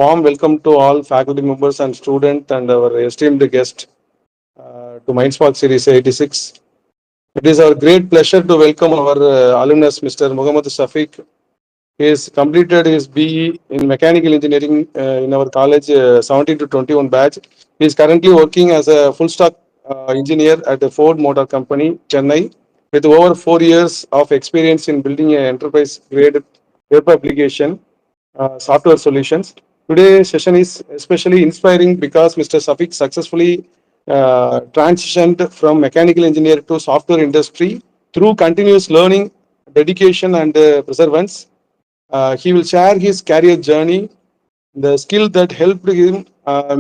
Warm welcome to all faculty members and students and our esteemed guest to Mindspark Series 86. It is our great pleasure to welcome our alumnus, Mr. Muhammad Shafiq. He has completed his BE in Mechanical Engineering in our college 17 to 21 batch. He is currently working as a full stack engineer at the Ford Motor Company, Chennai, with over 4 years of experience in building an enterprise grade web application software solutions. Today's session is especially inspiring because Mr. Shafiq successfully transitioned from mechanical engineer to software industry through continuous learning, dedication, and perseverance. He will share his career journey, the skill that helped him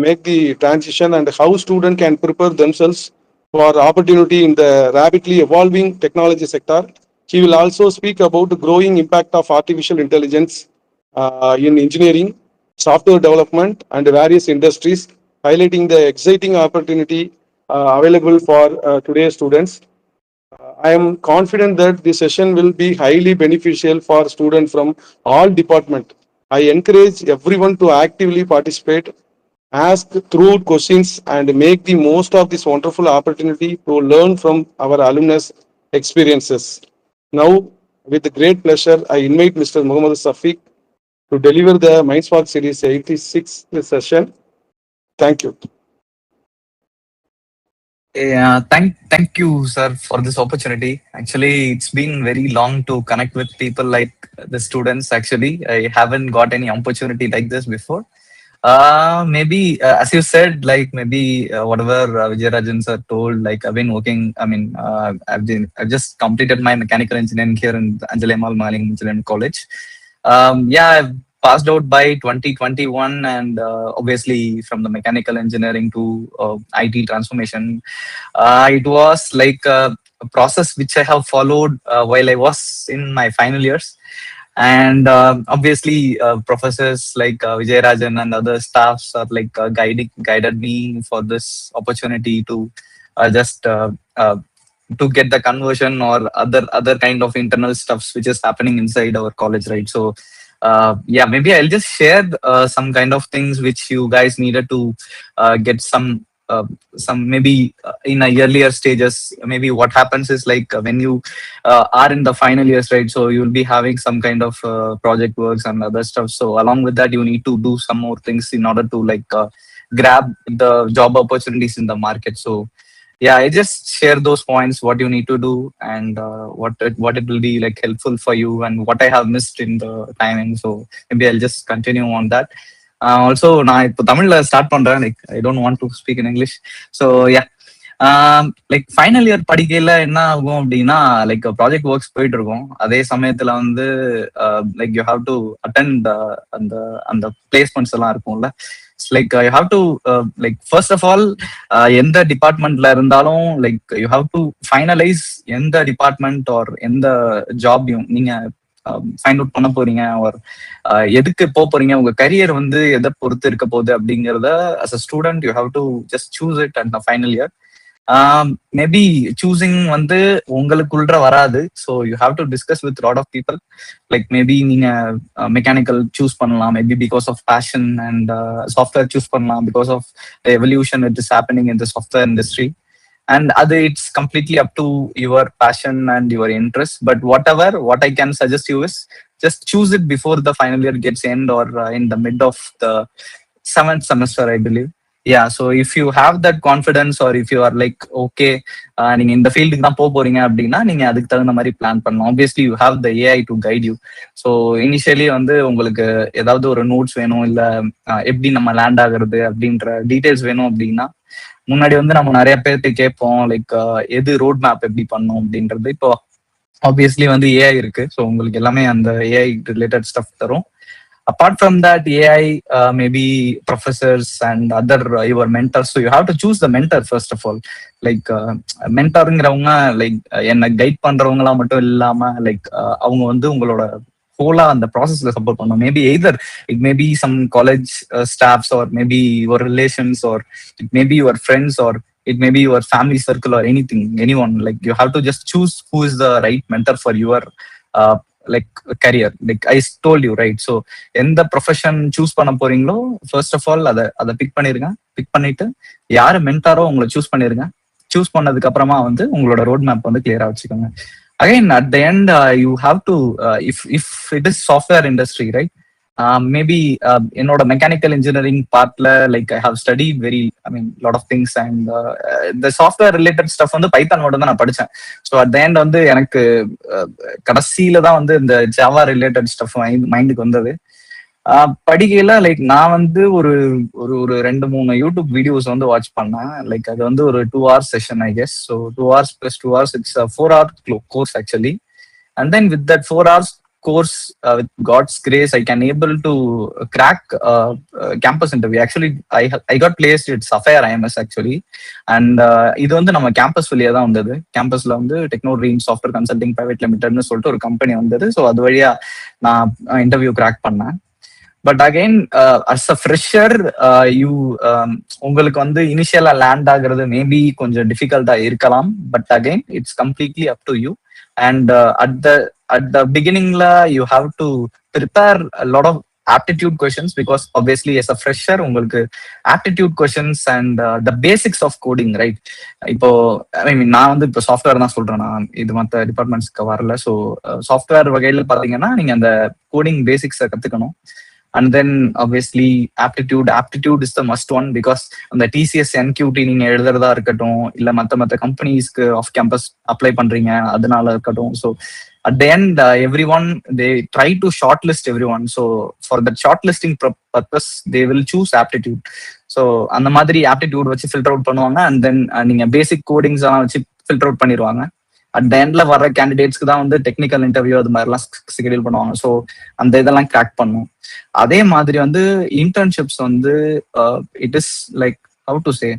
make the transition, and how students can prepare themselves for opportunity in the rapidly evolving technology sector. He will also speak about the growing impact of artificial intelligence in engineering, software development, and various industries, highlighting the exciting opportunity available for today's students. I am confident that this session will be highly beneficial for students from all departments. I encourage everyone to actively participate, ask through questions, and make the most of this wonderful opportunity to learn from our alumnus experiences. Now, with great pleasure, I invite Mr. Muhammad Safiq to deliver the Mindspark Series 86th session. Thank you. Yeah, thank you, sir, for this opportunity. Actually, it's been very long to connect with people like the students. Actually, I haven't got any opportunity like this before. Maybe as you said, like maybe whatever Vijay Rajan sir told, like I've been working. I mean, I've just completed my mechanical engineering here in Anjali Maling Engineering College. Yeah, I've passed out by 2021, and obviously from the mechanical engineering to IT transformation. It was like a process which I have followed while I was in my final years. And obviously, professors like Vijay Rajan and other staffs are like guided me for this opportunity to just to get the conversion or other kind of internal stuffs which is happening inside our college, right? So yeah, maybe I'll just share some kind of things which you guys needed to get some maybe in a earlier stages. Maybe what happens is like when you are in the final years, right? So you'll be having some kind of project works and other stuff. So along with that, you need to do some more things in order to like grab the job opportunities in the market. So yeah, I just share those points, what you need to do, and what it will be like helpful for you, and what I have missed in the timing. So maybe I'll just continue on that. Also, நான் இப்போ தமிழ்ல start பண்றேன். Like I don't want to speak in English. So yeah, like final year படிக்கையில என்ன ஆகும் அப்படின்னா, like project works போயிட்டு இருக்கும். அதே சமயத்துல வந்து like you have to attend அந்த அந்த பிளேஸ்மெண்ட்ஸ் எல்லாம் இருக்கும்ல. Like you have to like first of all எந்த டிபார்ட்மெண்ட்ல இருந்தாலும் like you have to finalise எந்த டிபார்ட்மெண்ட் ஆர் எந்த ஜாப்லையும் நீங்க ஃபைண்ட் அவுட் பண்ண போறீங்க, ஒரு எதுக்கு போறீங்க, உங்க கரியர் வந்து எதை பொறுத்து இருக்க போகுது அப்படிங்கறத as a student you have to just choose it at the final year. Maybe choosing வந்து உங்களுக்குள்ள வராது. So you have to discuss with lot of people. Like maybe நீங்க மெக்கானிக்கல் சூஸ் பண்ணலாம், maybe because of passion, and software choose பண்ணலாம் because of the evolution it is happening in the software industry. And other, it's completely up to your passion and your interest. But whatever, what I can suggest you is just choose it before the final year gets end, or in the mid of the 7th semester, I believe. Yeah, so if you have that confidence, or if you are like okay, நீங்க இந்த ஃபீல்டுக்கு தான் போறீங்க அப்படின்னா நீங்க அதுக்கு தகுந்த மாதிரி பிளான் பண்ணணும். Obviously you have the AI to guide you. So initially வந்து உங்களுக்கு ஏதாவது ஒரு நோட்ஸ் வேணும், இல்ல எப்படி நம்ம லேண்ட் ஆகுறது அப்படின்ற டீடைல்ஸ் வேணும் அப்படின்னா, முன்னாடி வந்து நம்ம நிறைய பேர்த்து கேட்போம் லைக் எது ரோட் மேப் எப்படி பண்ணும் அப்படின்றது. இப்போ ஆப்வியஸ்லி வந்து ஏஐ இருக்கு. ஸோ உங்களுக்கு எல்லாமே அந்த ஏஐ ரிலேட்டட் ஸ்டஃப் தரும். Apart from that, AI, maybe professors and other your mentors. So you have to choose the mentor first of all. Like mentorங்கிறவங்க லைக் என்ன கைட் பண்றவங்களா மட்டும் இல்லாம லைக் அவங்க வந்து உங்களோட ஹோலா அந்த ப்ராசஸ்ல சப்போர்ட் பண்ணும். Maybe either it maybe some college staffs, or maybe your relations, or it maybe your friends, or it may be your family circle or anything, anyone. Like you have to just choose who is the right mentor for your like career, like I told you right. So எந்த profession choose பண்ண போறீங்களோ first of all அதை big பண்ணிருங்க. Big பண்ணிட்டு யாரு மென்டாரோ உங்களை choose பண்ணிருங்க. Choose பண்ணதுக்கு அப்புறமா வந்து உங்களோட ரோட் மேப் வந்து கிளியரா வச்சுக்கோங்க. Again at the end you have to if it is software industry right, maybe என்னோட மெக்கானிக்கல் இன்ஜினியரிங் பார்ட்ல like I have studied very lot of things and இந்த சாஃப்ட்வேர் ரிலேட்டட் ஸ்டஃப் வந்து பைத்தான் மட்டும் தான் நான் படித்தேன். ஸோ அட் த எண்ட் வந்து எனக்கு கடைசியில தான் வந்து இந்த ஜாவா ரிலேட்டட் ஸ்டஃப் மைண்டுக்கு வந்தது. படிக்கையில லைக் நான் வந்து ஒரு ஒரு ஒரு 2-3 யூடியூப் வீடியோஸ் வந்து வாட்ச் பண்ணேன். லைக் அது வந்து ஒரு 2 hours session I guess. So 2 hours plus 2 hours it's 4 hour course actually. And then with that 4 hours course with God's grace I can able to crack campus interview. Actually I got placed at Sapphire IMS actually. And இது வந்து நம்ம campus வழியா தான் வந்தது. கேம்பஸ்ல வந்து techno dream software consulting private லிமிடெட்னு சொல்லிட்டு ஒரு கம்பெனி வந்தது. ஸோ அது வழியா நான் இன்டர்வியூ கிராக் பண்ணேன். But again as a fresher you உங்களுக்கு வந்து இனிஷியலா லேண்ட் ஆகுறது மேபி கொஞ்சம் டிஃபிகல்ட்டா இருக்கலாம். But again it's completely up to you. And at the beginning la you have to prepare a lot of aptitude questions, because obviously as a fresher உங்களுக்கு aptitude questions and the basics of coding right. இப்போ நான் வந்து இப்போ software தான் சொல்றேன், நான் இது மற்ற டிபார்ட்மெண்ட்ஸ்க்கு வரல. ஸோ சாஃப்ட்வேர் வகையில பாத்தீங்கன்னா நீங்க அந்த கோடிங் பேசிக்ஸை கத்துக்கணும். And then obviously aptitude is the must one, because அந்த TCS NQT நீங்க எழுதுறதா இருக்கட்டும், இல்ல மத்த கம்பெனிஸ்க்கு ஆஃப் கேம்பஸ் அப்ளை பண்றீங்க அதனால இருக்கட்டும். So at the end everyone they try to shortlist everyone. So for that shortlisting purpose they will choose aptitude. So அந்த மாதிரி aptitude வச்சு ஃபில்டர் அவுட் பண்ணுவாங்க. அண்ட் தென் நீங்க பேசிக் கோடிங்ஸ் எல்லாம் வச்சு ஃபில்டர் அவுட் பண்ணிடுவாங்க. அட் த எண்ட்ல வர கேண்டிடேட்ஸ்க்கு தான் வந்து டெக்னிக்கல் இன்டர்வியூ அது மாதிரிலாம் ஷெட்யூல் பண்ணுவாங்க. ஸோ அந்த இதெல்லாம் கிராக் பண்ணும். அதே மாதிரி வந்து இன்டர்ன்ஷிப்ஸ் வந்து it is like how to say,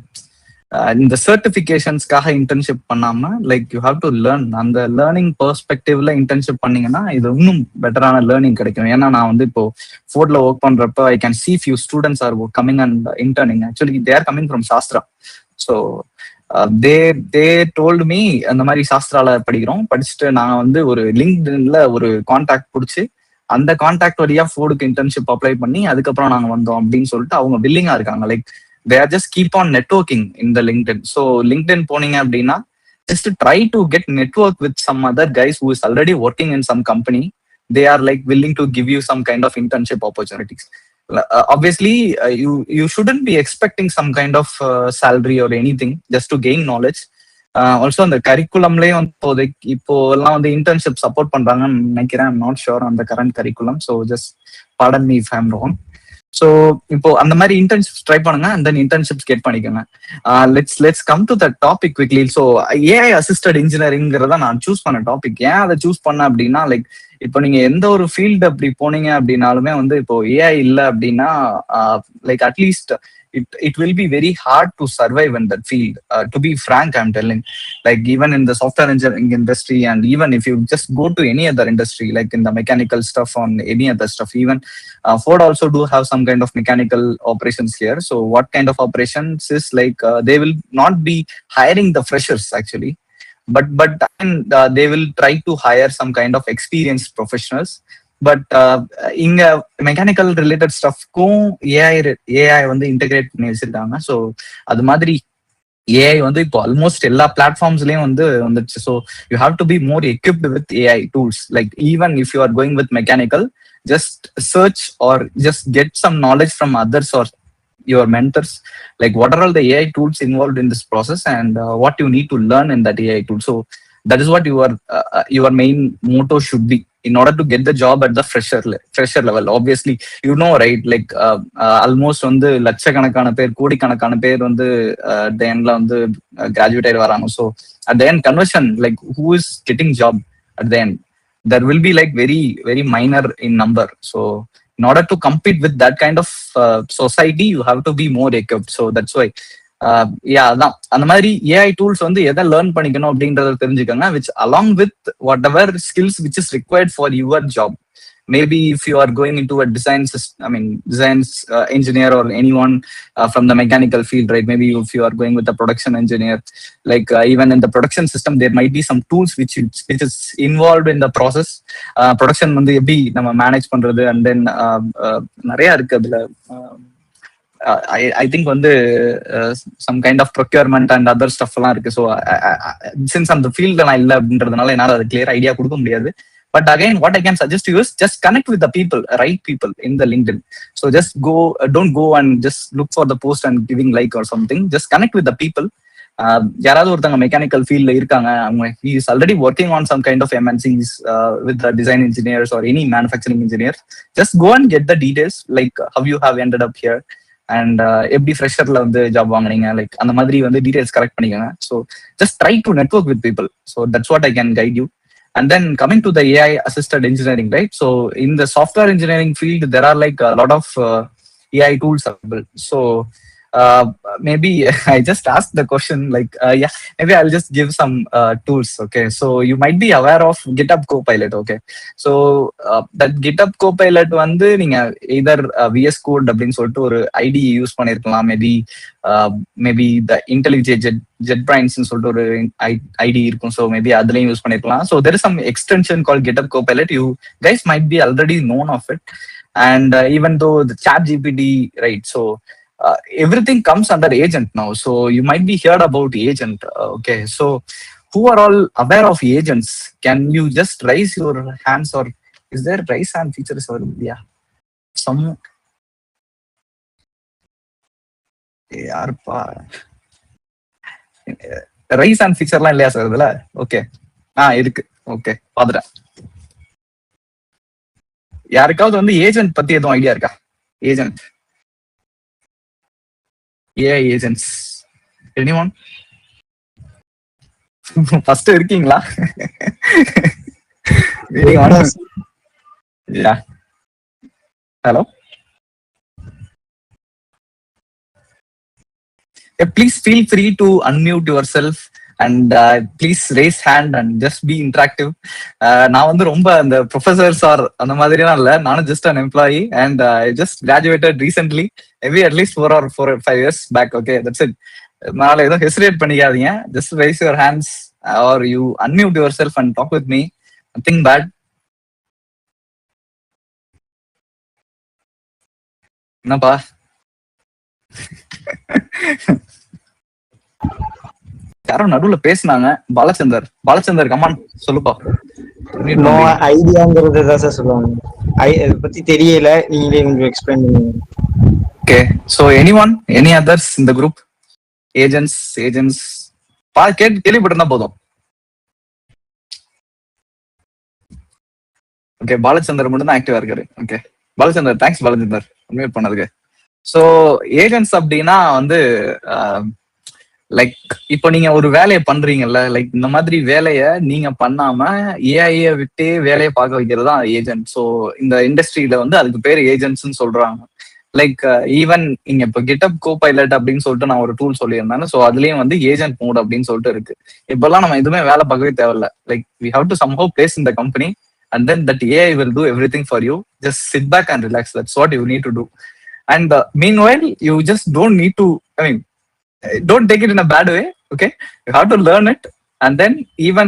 இந்த சர்டிபிகேஷன்ஸ்க்காக இன்டர்ன்ஷிப் பண்ணாம like you have to learn. அந்த லேர்னிங் பெர்ஸ்பெக்டிவ்ல இன்டர்ன்ஷிப் பண்ணீங்கன்னா இது இன்னும் பெட்டரான லேர்னிங் கிடைக்கும். ஏன்னா நான் வந்து இப்போ ஃபோர்ட்ல ஒர்க் பண்றப்ப I can see few students are coming and interning. Actually they are coming from Sastra. So they told me அந்த மாதிரி சாஸ்திரால படிச்சுட்டு நான் வந்து ஒரு லிங்க்டின்ல ஒரு கான்டாக்ட் பிடிச்சி அந்த கான்டாக்ட் வழியா ஃபோர்டுக்கு இன்டர்ன்ஷிப் அப்ளை பண்ணி அதுக்கப்புறம் நாங்க வந்தோம் அப்படின்னு சொல்லிட்டு அவங்க வில்லிங்கா இருக்காங்க. Like they are just keep on networking in the LinkedIn. So LinkedIn போனீங்க அப்படின்னா just to try to get network with some other guys who is already working in some company. They are like willing to give you some kind of internship opportunities. Obviously you shouldn't be expecting some kind of salary or anything, just to gain knowledge. Also அந்த கரிக்குலம்லயே வந்து இப்போ எல்லாம் வந்து internship support பண்றாங்கன்னு நினைக்கிறேன். I'm not sure on the current curriculum. So just pardon me if I am wrong. So இப்போ அந்த மாதிரி இன்டர்ன்ஷிப்ஸ் ட்ரை பண்ணுங்க அண்ட் தென் இன்டர்ன்ஷிப்ஸ் கெட் பண்ணிக்கோங்க. Let's come to the topic quickly. So AI assisted இன்ஜினியரிங்கிறத நான் choose பண்ண topic. ஏன் அதை சூஸ் பண்ண அப்படின்னா லைக் இப்போ நீங்க எந்த ஒரு ஃபீல்டு அப்படி போனீங்க அப்படின்னாலுமே வந்து இப்போ ஏஐ இல்லை அப்படின்னா like at least it will be very hard to survive in that field. To be frank, I'm telling, like even in the software engineering industry, and even if you just go to any other industry, like in the mechanical stuff, on any other stuff, even Ford also do have some kind of mechanical operations here. So what kind of operations is like they will not be hiring the freshers actually, but they will try to hire some kind of experienced professionals. But இங்க mechanical related ஸ்டஃப்க்கும் AI வந்து integrate பண்ணி வச்சிருக்காங்க. So அது மாதிரி AI வந்து இப்போ almost எல்லா பிளாட்ஃபார்ம்ஸ்லயும் வந்து வந்துருச்சு. So you have to be more equipped with AI tools. Like even if you are going with mechanical, just search or just get some knowledge from others or your mentors, like what are all the AI tools involved in this process and what you need to learn in that AI tool. So that is what your main motto should be in order to get the job at the fresher level. Obviously you know right, like almost வந்து லட்சக்கணக்கான பேர் கோடிக்கணக்கான பேர் வந்து at the endல வந்து graduate ஆகி வராங்க. So at the end conversion, like who is getting job at the end, there will be like very very minor in number. So in order to compete with that kind of society, you have to be more equipped. So that's why அதான் அந்த மாதிரி AI tools வந்து எதை learn பண்ணிக்கணும் அப்படின்றத தெரிஞ்சுக்கோங்க, which along with what ever skills which is required for your job. maybe if you are going into a designs engineer or anyone from the mechanical field, right? Maybe if you are going with a production engineer, like even in the production system there might be some tools which is involved in the process. Production வந்து எப்படி நம்ம manage பண்றது, and then நிறைய இருக்கு அதுல. I think வந்து some kind of procurement and other stuff எல்லாம் இருக்கு. ஸோ சின்ஸ் அந்த ஃபீல்ட்ல நான் இல்லை அப்படின்றதுனால என்னால் அது கிளியர் ஐடியா கொடுக்க முடியாது. But again, what I can suggest to you is just connect with the people, right people in the LinkedIn. So just don't go and just look for the post and giving like or something. Just connect with the people. யாராவது ஒருத்தங்க mechanical ஃபீல்ட்ல இருக்காங்க, அவங்க he is already working on some kind of MNCs with the design engineers or any manufacturing engineer. Just go and get the details, like how you have ended up here and எப்படி ஃப்ரெஷர்ல வந்து job வாங்குனீங்க, like அந்த மாதிரி வந்து details collect பண்ணிக்கோங்க. So just try to network with people. So that's what I can guide you. And then coming to the AI assisted engineering, right? So in the software engineering field, there are like a lot of AI tools available. So maybe I just asked the question, like, yeah, maybe I'll just give some tools. Okay. So you might be aware of GitHub Copilot. Okay. So that GitHub Copilot வந்து நீங்க either VS Code அப்படின்னு சொல்லிட்டு ஒரு ID use பண்ணிருக்கலாம். Maybe the IntelliJ JetBrains சொல்லிட்டு ஒரு ID இருக்கும். So maybe அதுலயும் யூஸ் பண்ணிருக்கலாம். So there is some extension called GitHub Copilot. You guys might be already known of it. And even though the ChatGPT, right? So everything comes under agent now. So you might be heard about agent. Okay. So who are all aware of agents? Can you just raise your hands, or is there raise hand features available? Yeah. Some. யாருப்பா rice and ஃபீச்சர்லாம் இல்லையா sir இதுல? Okay, இருக்கு. Okay, பாத்துட்டேன். யாருக்காவது வந்து agent பத்தி எதுவும் idea இருக்கா? Agent, AI agents, anyone? First இருக்கீங்களா? Yeah. Hello. Please feel free to unmute yourself and please raise hand and just be interactive. நான் வந்து ரொம்ப அந்த ப்ரொஃபசர்ஸ் ஆர் அந்த மாதிரிலாம் இல்லை. நானும் just an employee and I just graduated recently, maybe at least 4 or 5 years back. Okay, that's it. அதனால எதுவும் ஹெசிடேட் பண்ணிக்காதீங்க. just raise your hands or you unmute yourself and talk with me. Nothing bad. என்னப்பா யாரோ நடுவுல பேசினாங்க. Balachander come on சொல்லுப்பா. No ஐடியாங்கிறது தான் sir சொல்லுவாங்க. இத பத்தி தெரியல, நீங்களே கொஞ்சம் எக்ஸ்பிளைன் பண்ணுங்க. ஓகே, சோ எனி அதர்ஸ் இந்த குரூப் ஏஜென்ட்ஸ் கேள்விப்பட்டிருந்தா போதும். ஓகே, பாலச்சந்தர் மட்டும் தான் ஆக்டிவா இருக்காரு. Okay Balachandar, thanks Balachandar unmute பண்ணதுக்கு. ஸோ ஏஜென்ட்ஸ் அப்படின்னா வந்து லைக் இப்போ நீங்க ஒரு வேலையை பண்றீங்கல்ல, லைக் இந்த மாதிரி வேலையை நீங்க பண்ணாம ஏஐய விட்டே வேலையை பார்க்க வைக்கிறது தான் ஏஜென்ட். ஸோ இந்த இண்டஸ்ட்ரியில வந்து அதுக்கு பேர் ஏஜென்ட்ஸ்ன்னு சொல்றாங்க. லைக் ஈவன் இங்க இப்போ GitHub Copilot அப்படின்னு சொல்லிட்டு நான் ஒரு டூல் சொல்லியிருந்தேன். ஸோ அதுலயும் வந்து ஏஜென்ட் மோட் அப்படின்னு சொல்லிட்டு இருக்கு. இப்பெல்லாம் நம்ம எதுவுமே வேலை பார்க்கவே தேவையில்ல. Like we have to somehow place in the company and then that AI will do everything for you. Just sit back and relax. That's what you need to do. And meanwhile, you just don't need to, don't take it in a bad way. Okay, you have to learn it, and then even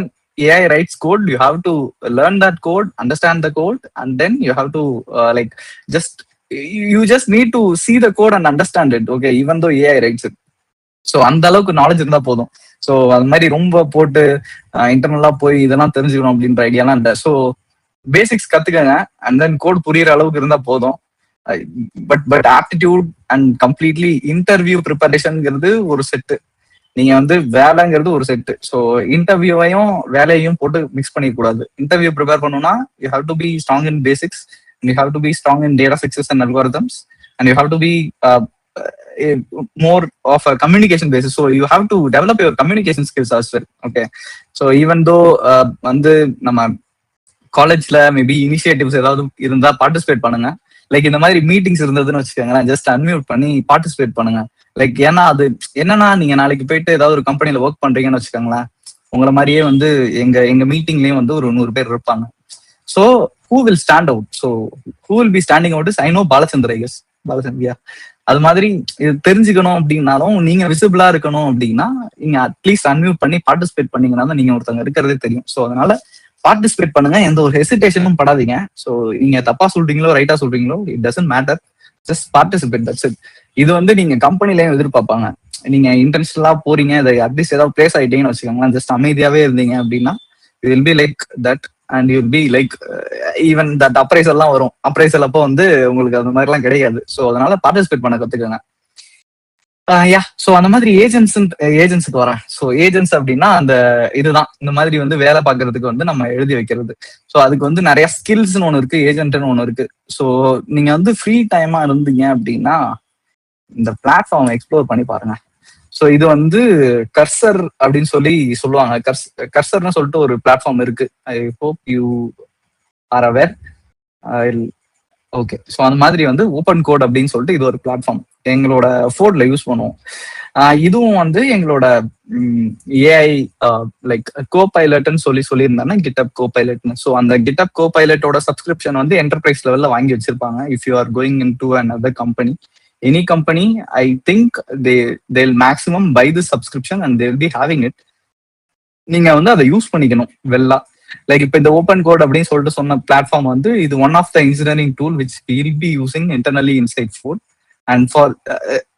AI writes code, you have to learn that code, understand the code, and then you have to you just need to see the code and understand it. Okay, even though AI writes it. So அந்த அளவுக்கு knowledge இருந்தா போதும். So அது மாதிரி ரொம்ப போட்டு இன்டர்னலா போய் இதெல்லாம் தெரிஞ்சுக்கணும் அப்படின்ற ஐடியாலாம் இல்லை. ஸோ பேசிக்ஸ் கத்துக்கங்க, அண்ட் தென் கோட் புரியுற அளவுக்கு இருந்தா போதும். But aptitude and completely interview ப்ரிப்பரேஷன்ங்கிறது ஒரு செட்டு. நீங்க வந்து வேலைங்கிறது ஒரு செட்டு. ஸோ இன்டர்வியூவையும் வேலையையும் போட்டு மிக்ஸ் பண்ணிக்கூடாது. இன்டர்வியூ ப்ரிப்பேர் பண்ணணும்னா you have to be strong in basics, you have to be strong in data structures and algorithms, and you have to be more of a communication basis. So you have to develop your communication skills as well. Okay, so even though வந்து நம்ம காலேஜ்ல maybe initiatives ஏதாவது இருந்தா participate பண்ணுங்க. Like இந்த மாதிரி meetings இருந்ததுன்னு வச்சுக்கோங்களேன், ஜஸ்ட் அன்மியூட் பண்ணி பார்ட்டிசிபேட் பண்ணுங்க. லைக் ஏன்னா அது என்னன்னா, நீங்க நாளைக்கு போயிட்டு ஏதாவது ஒரு கம்பெனில ஒர்க் பண்றீங்கன்னு வச்சுக்கோங்களேன், உங்களை மாதிரியே வந்து எங்க மீட்டிங்லயும் வந்து ஒரு 100 பேர் இருப்பாங்க. So who will stand out? So who will be standing out is I know Balachandra, I guess. Balachandra. அது மாதிரி இது தெரிஞ்சுக்கணும் அப்படின்னாலும் நீங்க விசிபிளா இருக்கணும் அப்படின்னா நீங்க அட்லீஸ்ட் அன்மியூட் பண்ணி பார்ட்டிசிபேட் பண்ணீங்கன்னா தான் நீங்க ஒருத்தவங்க இருக்கிறதே தெரியும். ஸோ அதனால பார்ட்டிசிபேட் பண்ணுங்க, எந்த ஒரு ஹெசிடேஷனும் படாதீங்க. ஸோ நீங்க தப்பா சொல்றீங்களோ ரைட்டா சொல்றீங்களோ it doesn't matter, just participate, that's it. இது வந்து நீங்க கம்பெனிலையும் எதிர்பார்ப்பாங்க. நீங்க இன்டென்ஷனலா போறீங்க, இதை அட்லீஸ்ட் ஏதாவது பிளேஸ் ஆயிட்டீங்கன்னு வச்சுக்கோங்களேன், ஜஸ்ட் அமைதியாவே இருந்தீங்க அப்படின்னா it will be like that and you'll be like even that appraisal எல்லாம் வரும். அப்ரைசல் அப்போ வந்து உங்களுக்கு அந்த மாதிரி எல்லாம் கிடையாது. ஸோ அதனால பார்ட்டிசிபேட் பண்ண கத்துக்கோங்க. ஸோ அந்த மாதிரி ஏஜென்ட்ஸுக்கு வரேன். ஸோ ஏஜென்ட்ஸ் அப்படின்னா அந்த இதுதான் இந்த மாதிரி வந்து வேலை பார்க்கறதுக்கு வந்து நம்ம எழுதி வைக்கிறது. ஸோ அதுக்கு வந்து நிறைய ஸ்கில்ஸ்னு ஒன்று இருக்கு, ஏஜென்ட்னு ஒன்று இருக்கு. ஸோ நீங்க வந்து ஃப்ரீ டைமா இருந்தீங்க அப்படின்னா இந்த பிளாட்ஃபார்ம் எக்ஸ்ப்ளோர் பண்ணி பாருங்க. ஸோ இது வந்து கர்சர் அப்படின்னு சொல்லி சொல்லுவாங்க. கர்சர்னு சொல்லிட்டு ஒரு பிளாட்ஃபார்ம் இருக்கு. I hope you are aware. Okay, so அந்த மாதிரி வந்து ஓப்பன் கோட் அப்படின்னு சொல்லிட்டு இது ஒரு பிளாட்ஃபார்ம் எங்களோட ஃபோர்ட்ல யூஸ் பண்ணுவோம். இதுவும் வந்து எங்களோட ஏஐ லைக் கோபைலட்னு சொல்லியிருந்தாங்கன்னா கிட்டப் கோபைலட்னு. ஸோ அந்த கிட்டப் கோபைலட்டோட சப்ஸ்கிரிப்ஷன் வந்து என்டர்பிரைஸ் லெவல்ல வாங்கி வச்சிருப்பாங்க. If you are going in to another company, any company, I think they'll maximum buy the subscription and they'll be having it. நீங்க வந்து அதை யூஸ் பண்ணிக்கணும் வெல்லா. லைக் இப்போ இந்த ஓப்பன் கோட் அப்படின்னு சொல்லிட்டு சொன்ன பிளாட்ஃபார்ம் வந்து இது one of the engineering tool which will be using internally inside Ford. And for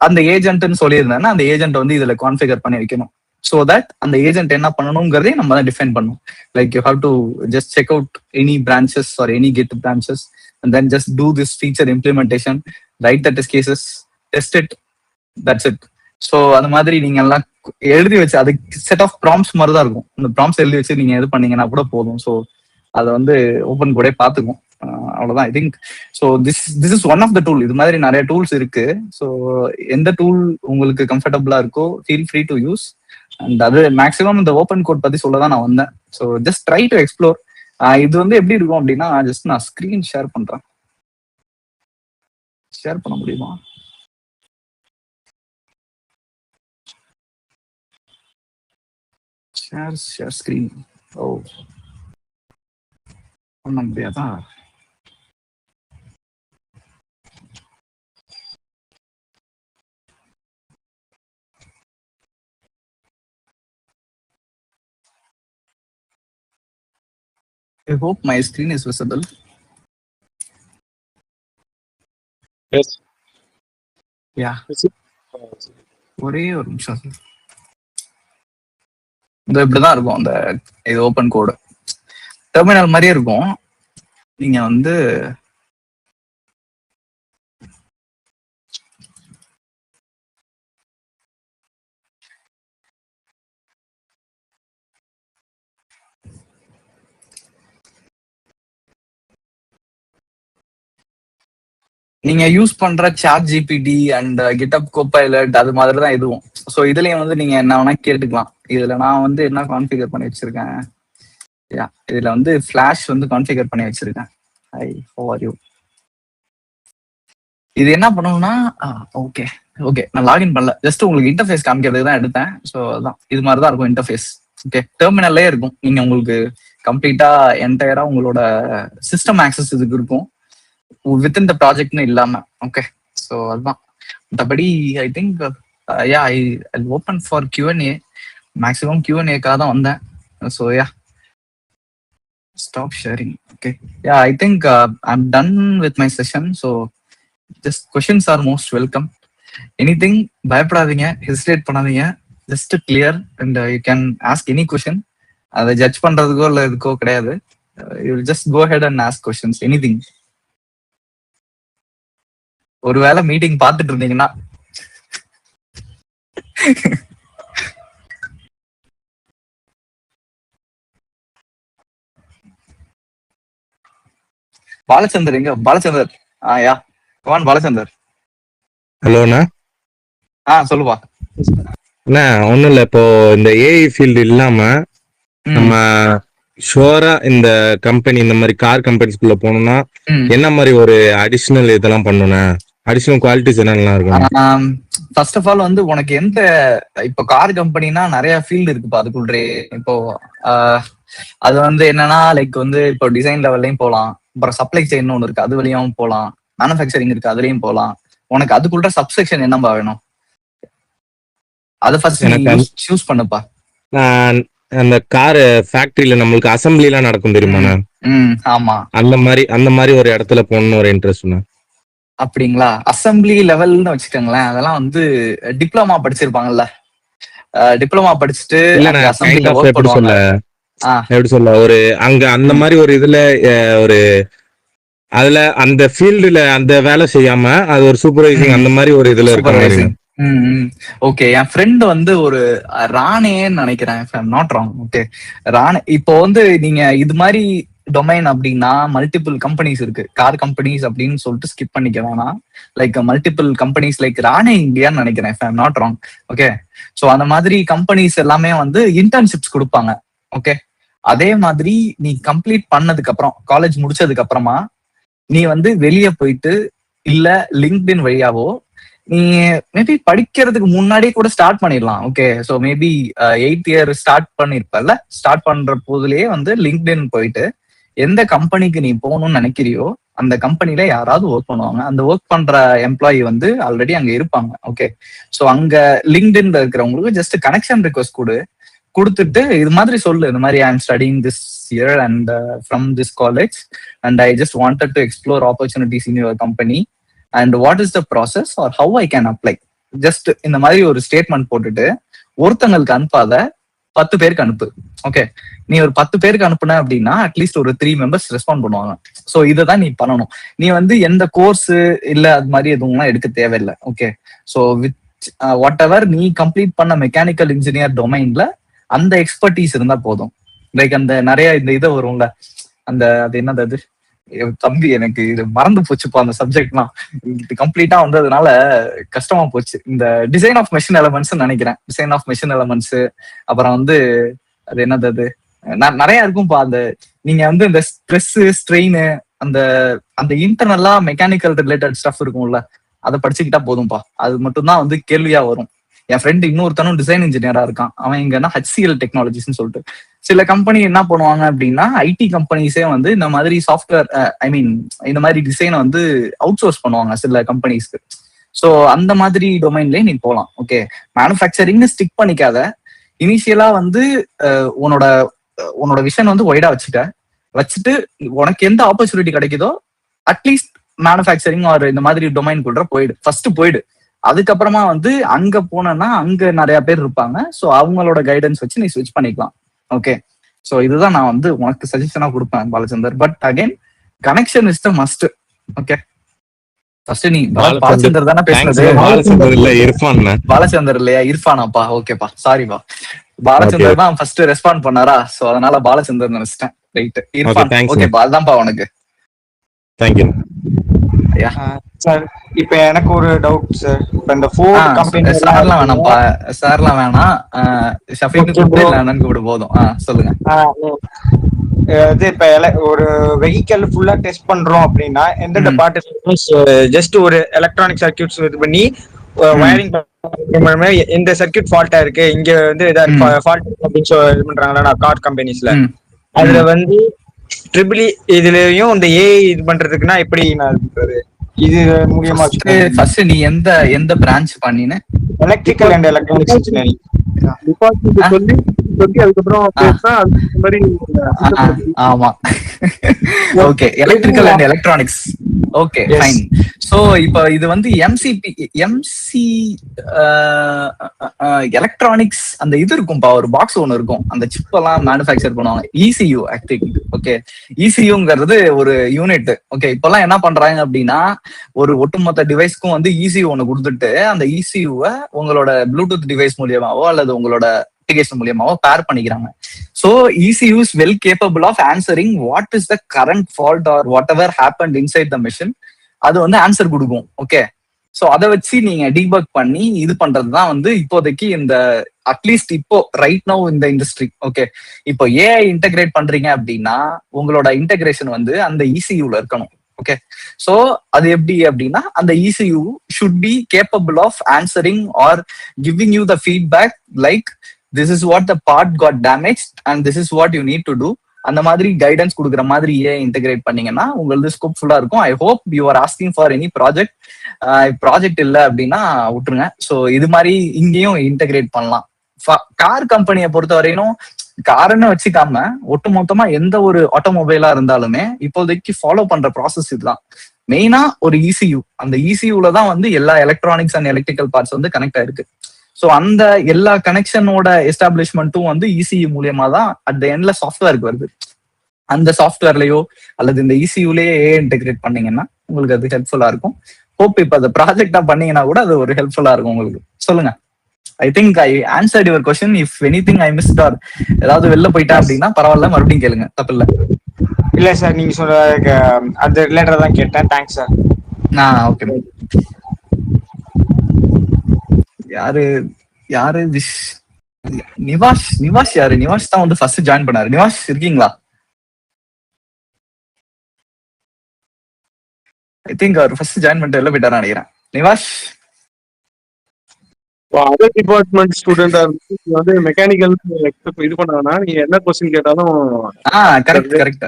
அந்த ஏஜென்ட்னு சொல்லியிருந்தேன்னா அந்த ஏஜென்ட் வந்து இதுல கான்ஃபிகர் பண்ணி வைக்கணும். ஸோ தட் அந்த ஏஜென்ட் என்ன பண்ணணுங்கிறதே நம்ம தான் டிஃபைன் பண்ணணும். Like you have to just check out any branches or any git branches and then just do this feature implementation, write the test cases, test it, that's it. So அந்த மாதிரி நீங்க எல்லாம் எழுதி வச்சு அது செட் ஆஃப் ப்ராம்ப்ட்ஸ் மாதிரி தான் இருக்கும். அந்த ப்ராம்ப்ட்ஸ் எழுதி வச்சு நீங்க இது பண்ணீங்கன்னா கூட போதும். ஸோ அதை வந்து ஓப்பன் கூட பார்த்துக்கும். அவ்வளவுதான். I think so this is one of the tool. இது மாதிரி நிறைய டூல்ஸ் இருக்கு. ஸோ எந்த டூல் உங்களுக்கு கம்ஃபர்டபுளா இருக்கோ feel free to use. And அது மேக்ஸிமம் இந்த ஓப்பன் கோட் பத்தி சொல்ல தான் நான் வந்தேன். So just try to explore. இது வந்து எப்படி இருக்கும் அப்படின்னா ஜஸ்ட் நான் ஸ்கிரீன் ஷேர் பண்றேன். ஷேர் பண்ண முடியுமா? Share screen. ஓ, பண்ண முடியாதா? I hope my screen is visible. Yes. Yeah. Yes. ஒரே ஒரு நிமிஷம். இந்த இப்படிதான் இருக்கும் அந்த இது ஓப்பன் கோடு. டெர்மினல் மாதிரியே இருக்கும். நீங்க வந்து நீங்க யூஸ் பண்ற ChatGPT and GitHub Copilot அது மாதிரி தான் இதுவும். ஸோ இதுலயும் வந்து நீங்க என்ன வேணா கேட்டுக்கலாம். இதுல நான் வந்து என்ன கான்ஃபிகர் பண்ணி வச்சிருக்கேன், இதுல வந்து ஃபிளாஷ் வந்து கான்ஃபிகர் பண்ணி வச்சிருக்கேன். High, how are you? இது என்ன பண்ணணும்னா ஓகே நான் லாகின் பண்ணல, ஜஸ்ட் உங்களுக்கு இன்டர்ஃபேஸ் காமிக்கிறதுக்கு தான் எடுத்தேன். ஸோ அதான் இது மாதிரி தான் இருக்கும் இன்டர்ஃபேஸ். ஓகே, டெர்மினல்லே இருக்கும். நீங்க உங்களுக்கு கம்ப்ளீட்டா என்டையரா உங்களோட சிஸ்டம் ஆக்சஸ் இதுக்கு இருக்கும் வித்தின் த ப்ராஜெக்ட்னு இல்லாம. ஓகே, ஸோ அதுதான். மற்றபடி I think I open for Q&A. Maximum Q&Aக்காக தான் வந்தேன். So stop sharing. Okay, I think I'm done with my session. So just questions are most welcome. Anything பயப்படாதீங்க, hesitate பண்ணாதீங்க, just clear and you can ask any question. அதை judge பண்றதுக்கோ இல்லை இதுக்கோ கிடையாது. You will just go head and ask questions, anything. ஒருவேளை meeting பார்த்துட்டு இருந்தீங்கன்னா பாலச்சந்தர் எங்க? பாலச்சந்தர், பாலச்சந்தர். ஹலோண்ணா. சொல்லுவா. அண்ணா ஒண்ணும் இல்ல, இப்போ இந்த ஏஐ ஃபீல்டு இல்லாம நம்ம ஷுவரா இந்த கம்பெனி இந்த மாதிரி கார் கம்பெனிஸ்குள்ள போகணும்னா என்ன மாதிரி ஒரு அடிஷனல் இதெல்லாம் பண்ணணும்? அடிஷனல் குவாலிட்டிஸ் என்னெல்லாம் இருக்கும்? ஃபர்ஸ்ட் ஆஃப் ஆல் வந்து உனக்கு எந்த இப்போ கார் கம்பெனினா நிறைய ஃபீல்டு இருக்குப்பா அதுக்குள்ளே. இப்போ அது வந்து என்னன்னா லைக் வந்து இப்போ டிசைன் லெவல்லையும் போகலாம், அப்புறம் சப்ளை செயின் ஒன்று இருக்கு, அது வழியாவும் போகலாம். மேனுஃபேக்சரிங் இருக்கு, அதுலயும் போகலாம். உனக்கு அதுக்குள்ள சப்செக்ஷன் என்னப்பா வேணும், அதை ஃபர்ஸ்ட் நீ சூஸ் பண்ணுப்பா. நான் அந்த கார் ஃபேக்டரியில நம்மளுக்கு அசம்பிளி எல்லாம் நடக்கும் தெரியுமாண்ணா? ஆமா, அந்த மாதிரி ஒரு இடத்துல போகணும்னு ஒரு இன்ட்ரெஸ்ட்ண்ணா. அப்படிங்களா? அசம்பிளி லெவல்னு வச்சுக்கோங்களேன். அதெல்லாம் வந்து டிப்ளமா படிச்சிருப்பாங்கல்ல, டிப்ளமா படிச்சுட்டு அசம்பிளில ஒர்க் பண்ணுவாங்க. எப்படி சொல்ல, ஒரு அங்க அந்த மாதிரி ஒரு இதுல ஒரு அதுல அந்த ஃபீல்டுல அந்த வேலை செய்யாம அது ஒரு சூப்பர்வைசிங் அந்த மாதிரி ஒரு இதுல இருக்க. ஓகே, என் ஃப்ரெண்ட் வந்து ஒரு ராணேன்னு நினைக்கிறேன், நாட் ராங். ஓகே, ராணே. இப்போ வந்து நீங்க இது மாதிரி டொமைன் அப்படின்னா மல்டிபிள் கம்பெனிஸ் இருக்கு. கார் கம்பெனிஸ் அப்படின்னு சொல்லிட்டு ஸ்கிப் பண்ணிக்க வேணாம். Like multiple companies like Rane இந்தியான்னு நினைக்கிறேன், நாட் ராங். ஓகே, ஸோ அந்த மாதிரி கம்பெனிஸ் எல்லாமே வந்து இன்டர்ன்ஷிப்ஸ் கொடுப்பாங்க. ஓகே, அதே மாதிரி நீ கம்ப்ளீட் பண்ணதுக்கு அப்புறம், காலேஜ் முடிச்சதுக்கு அப்புறமா நீ வந்து வெளியே போயிட்டு இல்ல லிங்க்டின் வழியாவோ நீ மேபி படிக்கிறதுக்கு முன்னாடியே கூட ஸ்டார்ட் பண்ணிடலாம். Okay, so maybe 8th year start பண்ணிருப்பல, ஸ்டார்ட் பண்ற போதுலயே வந்து லிங்க்டின் போயிட்டு எந்த கம்பெனிக்கு நீ போகணும்னு நினைக்கிறியோ அந்த கம்பெனில யாராவது ஒர்க் பண்ணுவாங்க. அந்த ஒர்க் பண்ற எம்ப்ளாயி வந்து ஆல்ரெடி அங்க இருப்பாங்க. ஓகே, ஸோ அங்க லிங்க்டின்ல இருக்கிறவங்களுக்கு ஜஸ்ட் கனெக்ஷன் ரிக்வஸ்ட் கொடுத்துட்டு இது மாதிரி சொல்லு, இந்த மாதிரி I am studying this year and from this college and I just wanted to explore opportunities in your company and what is the process or how I can apply. Just இந்த மாதிரி ஒரு statement போட்டுட்டு ஒருத்தங்களுக்கு அனுப்பாத 10 பேருக்கு அனுப்பு. Okay, நீ ஒரு 10 பேருக்கு அனுப்புன அப்படின்னா அட்லீஸ்ட் ஒரு 3 மெம்பர்ஸ் ரெஸ்பாண்ட் பண்ணுவாங்க. ஸோ இதைதான் நீ பண்ணணும். நீ வந்து எந்த கோர்ஸ் இல்ல அது மாதிரி எதுவும் எடுக்க தேவையில்லை. Okay, so with what ever நீ கம்ப்ளீட் பண்ண மெக்கானிக்கல் இன்ஜினியர் டொமைன்ல அந்த எக்ஸ்பர்டீஸ் இருந்தா போதும். லைக் அந்த நிறைய இந்த இதை வரும்ல, அந்த அது என்னது, அது தம்பி எனக்கு இது மறந்து போச்சுப்பா அந்த சப்ஜெக்ட்லாம். இது கம்ப்ளீட்டா வந்ததுனால கஷ்டமா போச்சு. இந்த டிசைன் ஆஃப் மெஷின் எலமெண்ட்ஸ் நினைக்கிறேன், டிசைன் ஆஃப் மெஷின் எலமெண்ட்ஸ். அப்புறம் வந்து அது என்னது, அது நிறைய இருக்கும்பா. அந்த நீங்க வந்து இந்த ஸ்ட்ரெஸ் ஸ்ட்ரெயின் அந்த அந்த இன்டர்னலா மெக்கானிக்கல் ரிலேட்டட் ஸ்டஃப் இருக்கும்ல, அதை படிச்சுக்கிட்டா போதும்பா. அது மட்டும்தான் வந்து கேள்வியா வரும். என் ஃப்ரெண்ட் இன்னொருத்தனும் டிசைன் இன்ஜினியரா இருக்கான். அவன் இங்கன்னா HCL டெக்னாலஜிஸ்ன்னு சொல்லிட்டு சில கம்பெனி என்ன பண்ணுவாங்க அப்படின்னா, ஐடி கம்பெனிஸே வந்து இந்த மாதிரி சாஃப்ட்வேர் இந்த மாதிரி டிசைனை வந்து அவுட் சோர்ஸ் பண்ணுவாங்க சில கம்பெனிஸ்க்கு. ஸோ அந்த மாதிரி டொமைன்லயே நீ போகலாம். ஓகே, மேனுஃபேக்சரிங்னு ஸ்டிக் பண்ணிக்காத. இனிஷியலா வந்து உன்னோட விஷன் வந்து ஒய்டா வச்சுட்டு உனக்கு எந்த ஆப்பர்ச்சுனிட்டி கிடைக்குதோ அட்லீஸ்ட் மேனுஃபேக்சரிங் ஆர் இந்த மாதிரி டொமைன் கூட போயிடு. அதுக்கப்புறமா வந்து அங்க போனா அங்க நிறைய பேர் இருப்பாங்க. ஸோ அவங்களோட கைடன்ஸ் வச்சு நீ ஸ்விட்ச் பண்ணிக்கலாம். ஓகே, ஸோ இதுதான் நான் வந்து உனக்கு சஜஷனா கொடுப்பேன் Balachandar. But again connection is the must. Okay, first நீ பாலச்சந்தர் தானே பேசுனது? பாலச்சந்தர் இல்லையா, இர்ஃபானாப்பா? ஓகேப்பா, சாரிப்பா. பாலச்சந்தர் தான் ஃபர்ஸ்ட் ரெஸ்பாண்ட் பண்ணாரா, ஸோ அதனால பாலச்சந்தர் நினைச்சிட்டேன். ரைட், இர்ஃபான். ஓகேப்பா, அதுதான்ப்பா உனக்கு. Thank you sir. இப்ப எனக்கு ஒரு டவுட் சார். இப்ப இந்த ஃபோர்ட் கம்பெனி சார்லாம் வேணாம்ப்பா, சார்லாம் வேணாம். ஷஃபீக் கூப்பிடு, இல்ல அண்ணன் கூப்பிடு போதும். சொல்லுங்க. இது இப்ப ஒரு வெஹிக்கல் ஃபுல்லா டெஸ்ட் பண்றோம் அப்படின்னா எந்தெந்த பார்ட், ஜஸ்ட் ஒரு எலக்ட்ரானிக் சர்க்யூட்ஸ் இது பண்ணி வயரிங் இந்த சர்க்யூட் ஃபால்ட்டா இருக்கு, இங்க வந்து ஃபால்ட் அப்படின்னு இது பண்றாங்களா கார் கம்பெனிஸ்ல, அதுல வந்து ட்ரிபிள் இதுலயும் இந்த ஏஐ இது பண்றதுக்குன்னா எப்படி நான் இது மூலியமா? ஃபர்ஸ்ட் நீ எந்த பிரான்ச் பண்ணின? எலக்ட்ரிக்கல் அண்ட் எலக்ட்ரானிக்ஸ் இன்ஜினியரிங் சொல்லி அதுக்கப்புறம் பேசினா அது மாதிரி. ஆமா, okay, electrical and electronics. Okay, fine. So இப்போ இது வந்து எம்சி எலக்ட்ரானிக்ஸ் அந்த இது இருக்கும்பா, ஒரு பாக்ஸ் ஒன்னு இருக்கும், அந்த சிப் எல்லாம் மேனுஃபேக்சர் பண்ணுவாங்க. ECU acting. ஓகே, ECUங்கிறது ஒரு யூனிட். ஓகே, இப்பெல்லாம் என்ன பண்றாங்க அப்படின்னா, ஒரு ஒட்டுமொத்த டிவைஸ்க்கும் வந்து ECU ஒன்னு கொடுத்துட்டு அந்த ECUவை உங்களோட ப்ளூடூத் டிவைஸ் மூலியமாவோ அல்லது உங்களோட அப்ளிகேஷன் மூலியமாவோ பேர் பண்ணிக்கிறாங்க. So ECU is well capable of answering what is the current fault or whatever happened inside the machine. அது வந்து ஆன்சர் கொடுக்கும். ஓகே, ஸோ அதை வச்சு நீங்க டீபக் பண்ணி இது பண்றதுதான் வந்து இப்போதைக்கு இந்த அட்லீஸ்ட் இப்போ ரைட் நவ் இந்த இண்டஸ்ட்ரி. ஓகே, இப்போ ஏஐ இன்டகிரேட் பண்றீங்க அப்படின்னா உங்களோட இன்டகிரேஷன் வந்து அந்த ECUல இருக்கணும். ஓகே, சோ அது எப்படி அப்படின்னா அந்த ECU should be capable of answering or giving you the feedback like this is what the part got damaged and this is what you need to do அந்த மாதிரி கைடன்ஸ் கொடுக்குற மாதிரி இன்டெகிரேட் பண்ணீங்கன்னா உங்களுக்கு ஸ்கோப் ஃபுல்லா இருக்கும். I hope you are asking for any project. Project இல்லை அப்படின்னா விட்டுருங்க. ஸோ இது மாதிரி இங்கேயும் இன்டெகிரேட் பண்ணலாம். கார் கம்பெனியை பொறுத்த வரையிலும் காருன்னு வச்சுக்காம ஒட்டு மொத்தமா எந்த ஒரு ஆட்டோமொபைலா இருந்தாலுமே இப்போதைக்கு ஃபாலோ பண்ற ப்ராசஸ் இதுதான். மெயினா ஒரு இசியூ, அந்த இசியூல தான் வந்து எல்லா எலக்ட்ரானிக்ஸ் அண்ட் எலக்ட்ரிக்கல் பார்ட்ஸ் வந்து கனெக்ட் ஆயிருக்கு. ஸோ அந்த எல்லா கனெக்ஷனோட எஸ்டாப்ளிஷ்மெண்ட்டும் வந்து இசியூ மூலியமா தான் அட் த எண்ட்ல சாஃப்ட்வேருக்கு வருது. அந்த சாஃப்ட்வேர்லயோ அல்லது இந்த இசியூலயே இன்டெகிரேட் பண்ணீங்கன்னா உங்களுக்கு அது ஹெல்ப்ஃபுல்லா இருக்கும். ஹோப் இப்ப அதை ப்ராஜெக்டா பண்ணீங்கன்னா கூட அது ஒரு ஹெல்ப்ஃபுல்லா இருக்கும் உங்களுக்கு. சொல்லுங்க. I think I answered your question. If anything I missed or ஏதாவது வெளில போயிட்டா அப்படின்னா பரவாயில்ல, மறுபடியும் கேளுங்க, தப்பு இல்ல. இல்ல சார், நீங்க சொல்ற அது ரிலேட்டடா தான் கேட்டேன். Thanks sir. ஓகே. யாரு யாரு நிவாஷ் யாரு? நிவாஷ் தான் வந்து ஃபர்ஸ்ட் ஜாயின் பண்ணாரு. நிவாஷ் இருக்கீங்களா? ஐ திங்க் அவர் ஃபர்ஸ்ட் ஜாயின் பண்ணிட்டு வெளில போயிட்டாரு நினைக்கிறேன். நிவாஷ் அதர் டிபார்ட்மெண்ட் ஸ்டூடெண்டா வந்து மெக்கானிக்கல் இது பண்ணாங்கன்னா நீங்க என்ன கொஸ்டின் கேட்டாலும் correct.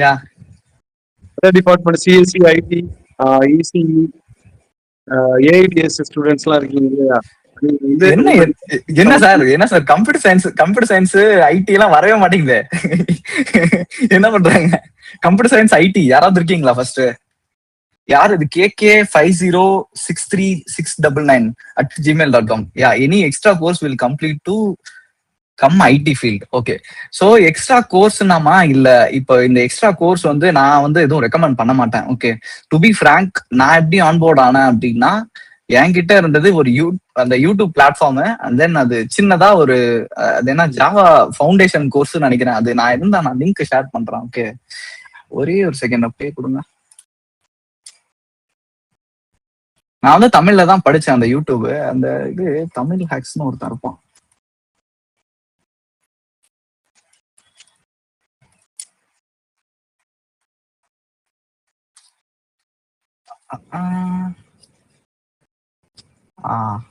Yeah, other department CSC, IT, ECE, AIDS students எல்லாம் இருக்கீங்க இல்லையா? என்ன சார் கம்ப்யூட்டர் சயின்ஸ் ஐடி எல்லாம் வரவே மாட்டேங்குது. என்ன பண்றாங்க? கம்ப்யூட்டர் சயின்ஸ் ஐடி யாராவது இருக்கீங்களா? ஃபர்ஸ்ட் யார் இது? KK506369@gmail.com. Yeah, any extra course will complete to come IT field. Okay, so extra course நாமா இல்ல, இப்போ இந்த எக்ஸ்ட்ரா கோர்ஸ் வந்து நான் வந்து எதுவும் ரெக்கமெண்ட் பண்ண மாட்டேன். ஓகே, டு பி ஃப்ராங்க், நான் எப்படி ஆன்போர்ட் ஆனேன் அப்படின்னா என்கிட்ட இருந்தது ஒரு அந்த யூடியூப் பிளாட்ஃபார்ம், அண்ட் தென் அது சின்னதா ஒரு அது என்ன ஜாவா ஃபவுண்டேஷன் கோர்ஸ் நினைக்கிறேன். அது நான் லிங்க் ஷேர் பண்றேன். ஓகே, ஒரே ஒரு செகண்ட் அப்படியே கொடுங்க. நான் வந்து தமிழ்ல தான் படிச்சேன் அந்த யூடியூப். அந்த இது தமிழ் ஹேக்ஸ்னு ஒருத்தன் இருப்பான்.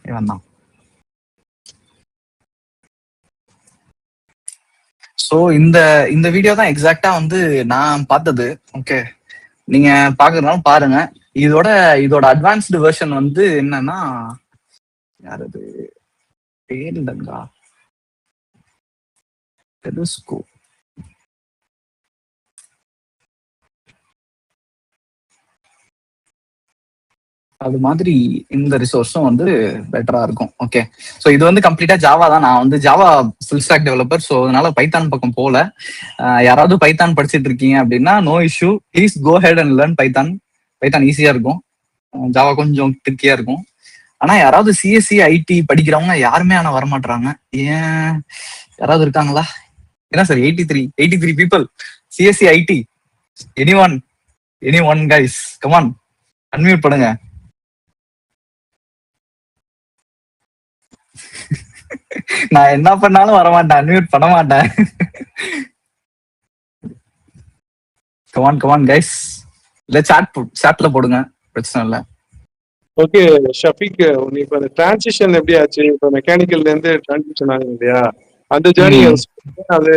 இவன் தான். ஸோ இந்த வீடியோ தான் எக்ஸாக்டா வந்து நான் பார்த்தது. ஓகே, நீங்க பாக்குறதுனாலும் பாருங்க. இதோட அட்வான்ஸ்டு வெர்ஷன் வந்து என்னன்னா, யாரது பேருங்கா டெலிஸ்கோ. அது மாதிரி இந்த ரிசோர்ஸும் வந்து பெட்டரா இருக்கும். ஓகே, ஸோ இது வந்து கம்ப்ளீட்டா ஜாவா தான். நான் வந்து Java full stack developer. So அதனால பைத்தான் பக்கம் போல. யாராவது பைத்தான் படிச்சுட்டு இருக்கீங்க அப்படின்னா no issue, please go head and learn Python. Python ஈஸியா இருக்கும், ஜாவா கொஞ்சம் ட்ரிக்கியா இருக்கும். ஆனா யாராவது சிஎஸ்சி ஐடி படிக்கிறவங்க யாருமே ஆனா வரமாட்டாங்க. ஏன், யாராவது இருக்காங்களா? என்ன sir 83 people CSE IT? Any one guys, come on unmute பண்ணுங்க. நான் என்ன பண்ணாலும் வரமாட்டேன், அன்மியூட் பண்ண மாட்டேன். கமான் கைஸ், இல்ல சாட்ல போடுங்க, பிரச்சனை இல்ல. ஓகே ஷஃபிக், இப்போ அந்த டிரான்சிஷன் எப்படி ஆச்சு? இப்போ மெக்கானிக்கல்ல இருந்து டிரான்சிஷன் ஆகுது இல்லையா, அந்த ஜேர்னி அது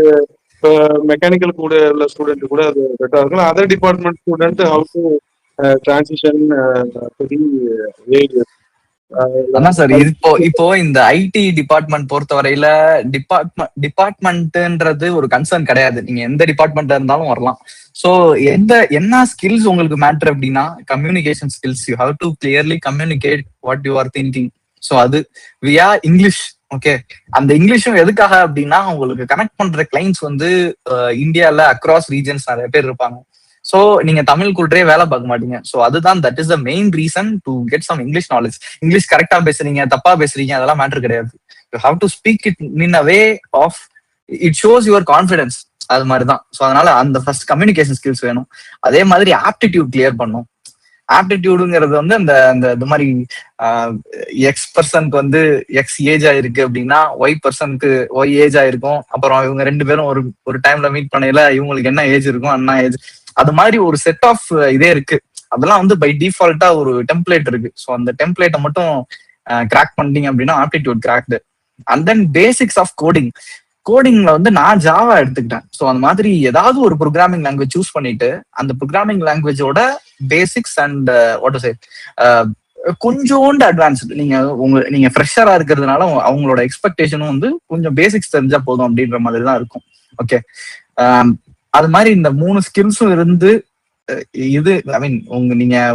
இப்போ மெக்கானிக்கல் கூட உள்ள ஸ்டூடெண்ட் கூட அது பெட்டரா இருக்கும். Other department student how to transition அதான் சார், இப்போ இந்த ஐடி டிபார்ட்மெண்ட் பொறுத்த வரையில டிபார்ட்மெண்ட்ன்றது ஒரு கன்சர்ன் கிடையாது. நீங்க எந்த டிபார்ட்மெண்ட்ல இருந்தாலும் வரலாம். சோ என்ன ஸ்கில்ஸ் உங்களுக்கு மேட்டர் அப்படின்னா communication skills. You have to clearly communicate what you are thinking. So அது வியா இங்கிலீஷ். ஓகே, அந்த இங்கிலீஷும் எதுக்காக அப்படின்னா உங்களுக்கு கனெக்ட் பண்ற கிளைண்ட்ஸ் வந்து இந்தியால அக்ராஸ் ரீஜன்ஸ் நிறைய பேர் இருப்பாங்க. ஸோ நீங்க தமிழ்குள்ளே வேலை பார்க்க மாட்டீங்க. ஸோ அதுதான், that is the main reason to get some English knowledge. English கரெக்டா பேசுறீங்க, தப்பா பேசுறீங்க, அதெல்லாம் மேட்டர் கிடையாது. You have to speak it in a way of it shows your confidence. அது மாதிரிதான். ஸோ அதனால அந்த ஃபர்ஸ்ட் கம்யூனிகேஷன் ஸ்கில்ஸ் வேணும். அதே மாதிரி ஆப்டிடியூட் கிளியர் பண்ணும். ஆப்டிடியூடுங்கிறது வந்து இந்த மாதிரி எக்ஸ் பர்சனுக்கு வந்து எக்ஸ் ஏஜ் ஆயிருக்கு அப்படின்னா ஒய் பர்சனுக்கு ஒய் ஏஜ் ஆயிருக்கும். அப்புறம் இவங்க ரெண்டு பேரும் ஒரு டைம்ல மீட் பண்ணையில இவங்களுக்கு என்ன ஏஜ் இருக்கும், அண்ணா ஏஜ், அது மாதிரி ஒரு செட் ஆஃப் இதே இருக்கு. அதெல்லாம் வந்து பை டிஃபால்ட்டா ஒரு டெம்ப்ளேட் இருக்கு. ஸோ அந்த டெம்ப்ளேட்டை மட்டும் கிராக் பண்ணிட்டீங்க அப்படின்னா aptitude cracked. And then basics of coding. கோடிங்ல வந்து நான் ஜாவா எடுத்துக்கிட்டேன். ஸோ அந்த மாதிரி ஏதாவது ஒரு ப்ரோக்ராமிங் லாங்குவேஜ் சூஸ் பண்ணிட்டு அந்த ப்ரோக்ராமிங் லாங்குவேஜோட பேசிக்ஸ் அண்ட் வாட் சே கொஞ்சோண்டு அட்வான்ஸ்டு நீங்க ஃப்ரெஷரா இருக்கிறதுனால அவங்களோட எக்ஸ்பெக்டேஷனும் வந்து கொஞ்சம் பேசிக்ஸ் தெரிஞ்சா போதும் அப்படின்ற மாதிரி தான் இருக்கும். ஓகே, அது மாதிரி இந்த 3 ஸ்கில்ஸும் இருந்து இது ஐ மீன்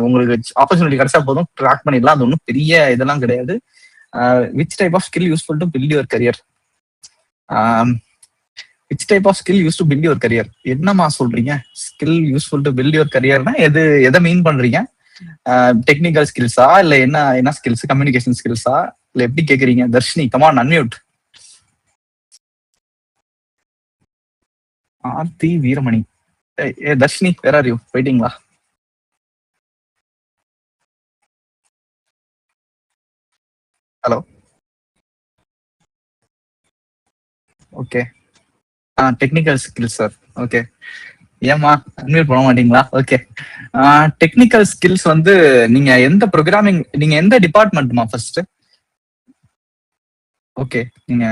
உங்களுக்கு ஆப்பர்ச்சுனிட்டி கிடைச்சா போதும் ட்ராக் பண்ணிடலாம். அது ஒன்றும் பெரிய இதெல்லாம் கிடையாது. Which type of skill useful to build your career? Which type of skill use to build your career? என்னமா சொல்றீங்க? Skill useful to build your கரியர்னா எதை மீன் பண்றீங்க? டெக்னிக்கல் ஸ்கில்ஸா இல்ல என்ன ஸ்கில்ஸ்? கம்யூனிகேஷன் ஸ்கில்ஸா இல்ல எப்படி கேக்குறீங்க? Darshini come on unmute. Aarthi Veeramani. Darshini where are you? போயிட்டீங்களா? Hello, okay. Technical skills sir. Okay, ஏமா அன்மியூட் பண்ண மாட்டீங்களா? ஓகே, டெக்னிக்கல் ஸ்கில்ஸ் வந்து நீங்க எந்த ப்ரோக்ராமிங், நீங்க எந்த டிபார்ட்மெண்ட்மா ஃபர்ஸ்ட்? ஓகே, நீங்க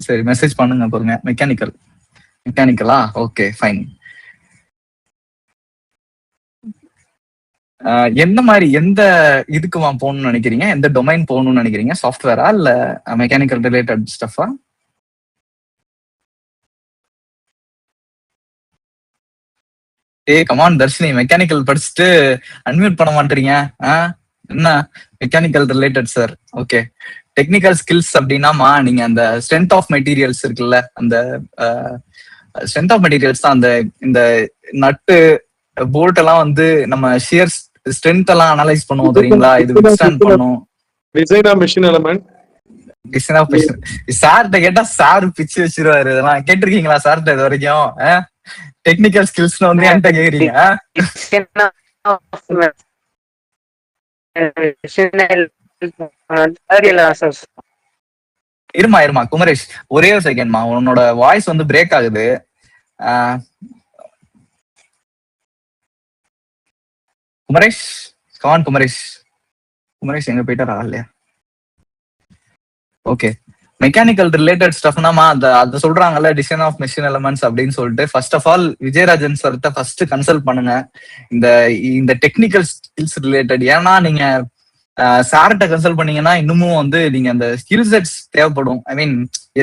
சரி மெசேஜ் பண்ணுங்க பாருங்க. மெக்கானிக்கலா? Okay fine. எந்த இதுக்குமா போகணும்னு நினைக்கிறீங்க? எந்த டொமைன் போகணும்னு நினைக்கிறீங்க? சாஃப்ட்வேரா இல்ல மெக்கானிக்கல் ரிலேட்டட் ஸ்டஃபா? கமான் தர்ஷினி, மெக்கானிக்கல் படிச்சுட்டு அன்மியூட் பண்ண மாட்டீங்க? என்ன mechanical related sir? Okay, technical skills அப்படின்னாமா நீங்க அந்த ஸ்ட்ரென்த் ஆஃப் மெட்டீரியல்ஸ் இருக்குல்ல, அந்த ஸ்ட்ரென்த் ஆஃப் மெட்டீரியல்ஸ் தான். இந்த நட்டு போல்ட் எல்லாம் வந்து நம்ம ஷியர் ஸ்ட்ரென்த் எல்லாம் அனலைஸ் பண்ணுவோம் தெரியுங்களா? இது வித்ஸ்டாண்ட் பண்ணும். Design of machine element. Design of machine. சார்கிட்ட கேட்டா சார் பிச்சு வச்சிருவாரு. இதெல்லாம் கேட்டிருக்கீங்களா சார்கிட்ட இது வரைக்கும்? டெக்னிக்கல் ஸ்கில்ஸ் வந்து என்கிட்ட கேக்குறீங்க? இருமா குமரேஷ், ஒரே ஒரு செகண்ட்மா, உன்னோட வாய்ஸ் வந்து பிரேக் ஆகுது. குமரேஷ் கமான். குமரேஷ் எங்க போயிட்டாரா? இல்லையா? ஓகே, மெக்கானிக்கல் ரிலேட்டட் ஸ்டஃப்னாமா அதை சொல்றாங்கல்ல, டிசைன் ஆஃப் மெஷின் எலிமெண்ட்ஸ் அப்படின்னு சொல்லிட்டு. ஃபர்ஸ்ட் ஆஃப் ஆல் விஜயராஜன் சார்கிட்ட ஃபர்ஸ்ட் கன்சல்ட் பண்ணுங்க இந்த டெக்னிக்கல் ஸ்கில்ஸ் ரிலேட்டட். ஏன்னா நீங்க சார்கிட்ட கன்சல்ட் பண்ணீங்கன்னா இன்னமும் வந்து நீங்க அந்த ஸ்கில் செட்ஸ் தேவைப்படும். ஐ மீன்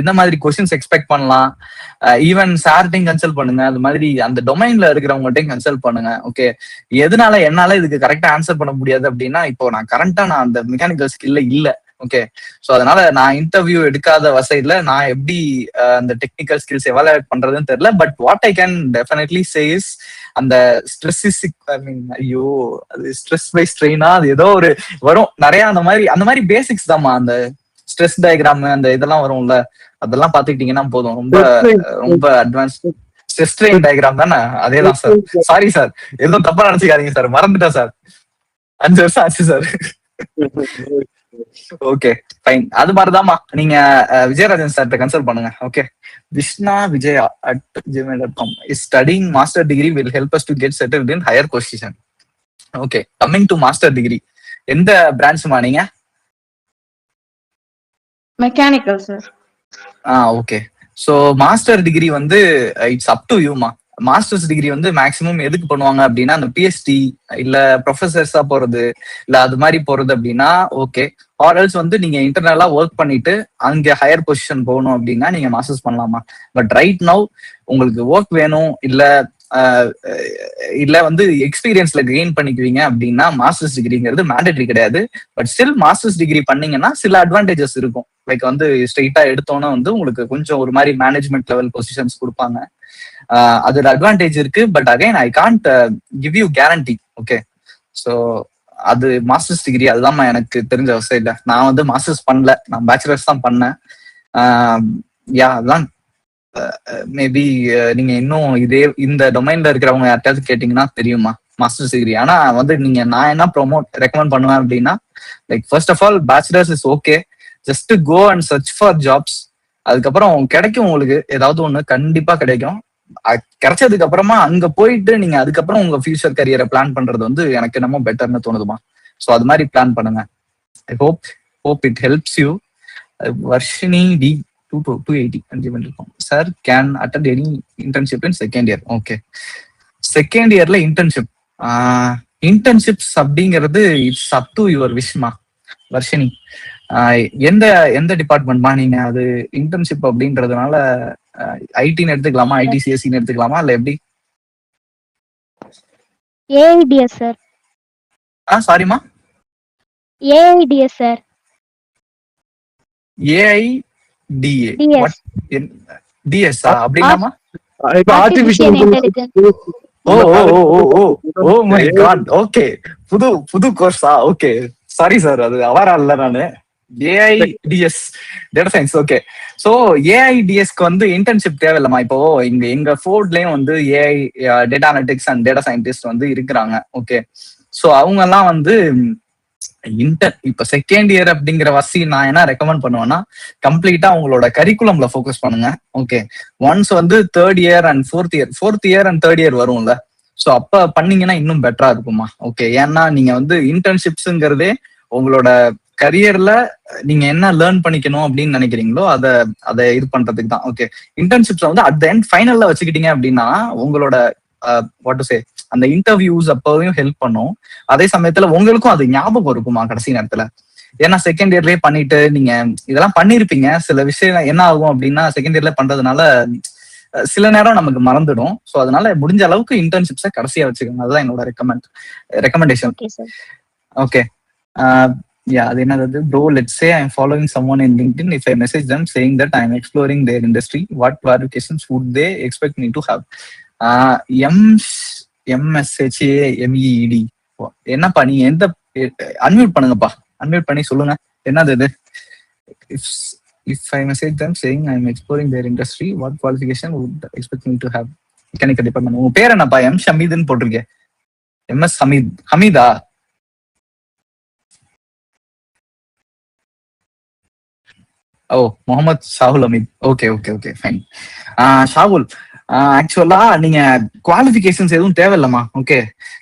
எந்த மாதிரி கொஸ்டின்ஸ் எக்ஸ்பெக்ட் பண்ணலாம், ஈவன் சார்ட்டையும் கன்சல்ட் பண்ணுங்க. அது மாதிரி அந்த டொமைன்ல இருக்கிறவங்கள்ட்டையும் கன்சல்ட் பண்ணுங்க. ஓகே, என்னால இதுக்கு கரெக்டா ஆன்சர் பண்ண முடியாது அப்படின்னா, இப்போ நான் அந்த மெக்கானிக்கல் ஸ்கில்ல இல்ல. ஓகே, சோ அதனால நான் இன்டர்வியூ எடுக்காத வசையில நான் எப்படி அந்த டெக்னிக்கல் ஸ்கில்ஸ் எவாலுவேட் பண்றதுன்னு தெரியல. But what I can definitely say is அந்த ஸ்ட்ரெஸ் ஐயோ அது ஸ்ட்ரெஸ் பை ஸ்ட்ரெயினா அது ஏதோ ஒரு வரும் நிறைய அந்த மாதிரி பேசிக்ஸ் தான்மா. அந்த ஸ்ட்ரெஸ் டயக்ராம் அந்த இதெல்லாம் வரும்ல, அதெல்லாம் பாத்துக்கிட்டீங்கன்னா போதும். ரொம்ப அட்வான்ஸ் ஸ்ட்ரெஸ் ஸ்ட்ரெயின் டயக்ராம் தானே? அதேதான் சார். சாரி சார், எதுவும் தப்பா நினைச்சுக்காதீங்க சார், மறந்துட்டேன் சார். 5 வருஷம் ஆச்சு சார். Okay fine. அது மாதிரிதான்மா நீங்க விஜயராஜன் சார்ட்ட கன்சல்ட் பண்ணுங்க. Okay, vishna.vijaya@gmail.com is studying master degree will help us to get settled in higher position. Okay, coming to master degree, எந்த பிரான்ச்மா நீங்க? Mechanical sir. Okay, so master degree வந்து இட்ஸ் அப் டு யூமா. Masters degree வந்து maximum எதுக்கு பண்ணுவாங்க அப்படின்னா, அந்த பிஎச்டி இல்ல ப்ரொஃபசர்ஸா போறது இல்ல அது மாதிரி போறது அப்படின்னா ஓகே. ஆர்எல்ஸ் வந்து நீங்க இன்டர்னலா ஒர்க் பண்ணிட்டு அங்க ஹையர் பொசிஷன் போகணும் அப்படின்னா நீங்க மாஸ்டர்ஸ் பண்ணலாமா. பட் ரைட் நவ் உங்களுக்கு ஒர்க் வேணும் இல்ல வந்து எக்ஸ்பீரியன்ஸ்ல கெயின் பண்ணிக்குவீங்க அப்படின்னா மாஸ்டர்ஸ் டிகிரிங்கிறது மேண்டேட்டரி கிடையாது. பட் ஸ்டில் மாஸ்டர்ஸ் டிகிரி பண்ணீங்கன்னா சில அட்வான்டேஜஸ் இருக்கும். லைக் வந்து ஸ்ட்ரெயிட்டா எடுத்தோன்னா வந்து உங்களுக்கு கொஞ்சம் ஒரு மாதிரி மேனேஜ்மெண்ட் லெவல் பொசிஷன்ஸ் கொடுப்பாங்க. அதோட அட்வான்டேஜ் இருக்கு. But again I can't give you guarantee. Okay, so அது மாஸ்டர்ஸ் டிகிரி அதுதான் எனக்கு தெரிஞ்ச அவசியம் இல்லை. நான் வந்து மாஸ்டர்ஸ் பண்ணல, நான் பேச்சுலர்ஸ் தான் பண்ணேன். அதான் மேபி நீங்க இன்னும் இந்த டொமைன்ல இருக்கிறவங்க யார்ட்டாவது கேட்டீங்கன்னா தெரியுமா மாஸ்டர்ஸ் டிகிரி. ஆனா வந்து நான் என்ன ரெக்கமெண்ட் பண்ணுவேன் அப்படின்னா, like first of all bachelors is okay, just go and search for jobs. அதுக்கப்புறம் கிடைக்கும், உங்களுக்கு ஏதாவது ஒண்ணு கண்டிப்பா கிடைக்கும். கிடைச்சதுக்கு அப்புறமா அங்க போயிட்டு நீங்க அதுக்கப்புறம் உங்க ஃபியூச்சர் கரியரை பிளான் பண்றது வந்து எனக்கு என்னமோ பெட்டர்னு தோணுதுமா. ஸோ அது மாதிரி பிளான் பண்ணுங்க. I hope it helps you. Varshini D 280 given இருக்கும். Sir can attend any internship in second year. Okay, second இயர்ல இன்டர்ன்ஷிப்ஸ் அப்படிங்கிறது இட்ஸ் அப் டு யுவர் விஷ்மா. வர்ஷினி, எந்த எந்த டிபார்ட்மெண்ட்மா நீங்க அது இன்டர்ன்ஷிப் அப்படின்றதுனால ஐடின்னு எடுத்துக்கலாமா, ஐடிசிஎஸ்சின்னு எடுத்துக்கலாமா, இல்ல எப்படி? AIDS sir. சாரிமா, AIDS sir. AIDA DS. DS அப்படின்னாமா? இப்ப artificial artificial intelligence. Oh my god. Okay, புது கோர்ஸா? ஓகே, சாரி சார், அது அவரா இல்ல நானு. AIDS data science. Okay, so ஏஐடிஎஸ்க்கு வந்து இன்டர்ன்ஷிப் தேவையில்லமா? இப்போ எங்க ஃபோர்ட்லயும் வந்து AI data analytics and data scientist வந்து இருக்கிறாங்க. ஓகே, சோ அவங்க எல்லாம் வந்து இப்ப செகண்ட் இயர் அப்படிங்கிற வசி நான் என்ன ரெக்கமெண்ட் பண்ணுவேன்னா, கம்ப்ளீட்டா உங்களோட கரிக்குலம்ல ஃபோக்கஸ் பண்ணுங்க. ஓகே, ஒன்ஸ் வந்து third year and fourth year and third year வரும்ல, சோ அப்ப பண்ணீங்கன்னா இன்னும் பெட்டரா இருக்குமா? ஓகே, ஏன்னா நீங்க வந்து இன்டர்ன்ஷிப்ஸ்ங்கிறதே உங்களோட கரியர்ல நீங்க என்ன லேர்ன் பண்ணிக்கணும் அப்படின்னு நினைக்கிறீங்களோ அதை இது பண்றதுக்கு தான். ஓகே, இன்டர்ன்ஷிப்ஸ் வந்து அட் த எண்ட் ஃபைனல்ல வச்சுக்கிட்டீங்க அப்படின்னா உங்களோட வாட் டு சே அந்த இன்டர்வியூஸ் அப்பவும் ஹெல்ப் பண்ணும். அதே சமயத்துல உங்களுக்கும் அது ஞாபகம் இருக்குமா கடைசி நேரத்துல? ஏன்னா செகண்ட் இயர்லயே பண்ணிட்டு நீங்க இதெல்லாம் பண்ணிருப்பீங்க. சில விஷயம் என்ன ஆகும் அப்படின்னா செகண்ட் இயர்ல பண்றதுனால சில நேரம் நமக்கு மறந்துடும். ஸோ அதனால முடிஞ்ச அளவுக்கு இன்டர்ன்ஷிப்ஸை கடைசியா வச்சுக்கோங்க. அதுதான் என்னோட ரெக்கமெண்டேஷன். ஓகே, அது என்னது bro, let's say I am following someone in LinkedIn. If I message them saying that I am exploring their industry, what qualifications would they expect me to have? MSHAMEED. என்னப்பா நீ எந்த unmute பண்ணுங்கப்பா, unmute பண்ணி சொல்லுங்க என்னது இது? If I message them saying I am exploring their industry, what qualification would they expect me to have? Mechanical department. உங்க பேர் என்னப்பா? எம் ஷமீதுன்னு போட்டிருக்கேன். MS ஹமீதா? Oh, Mohammed Shahul Hameed. Okay fine. Shahul, ஆக்சுவலா நீங்க குவாலிஃபிகேஷன்ஸ் எதுவும் தேவையில்லமா? ஓகே,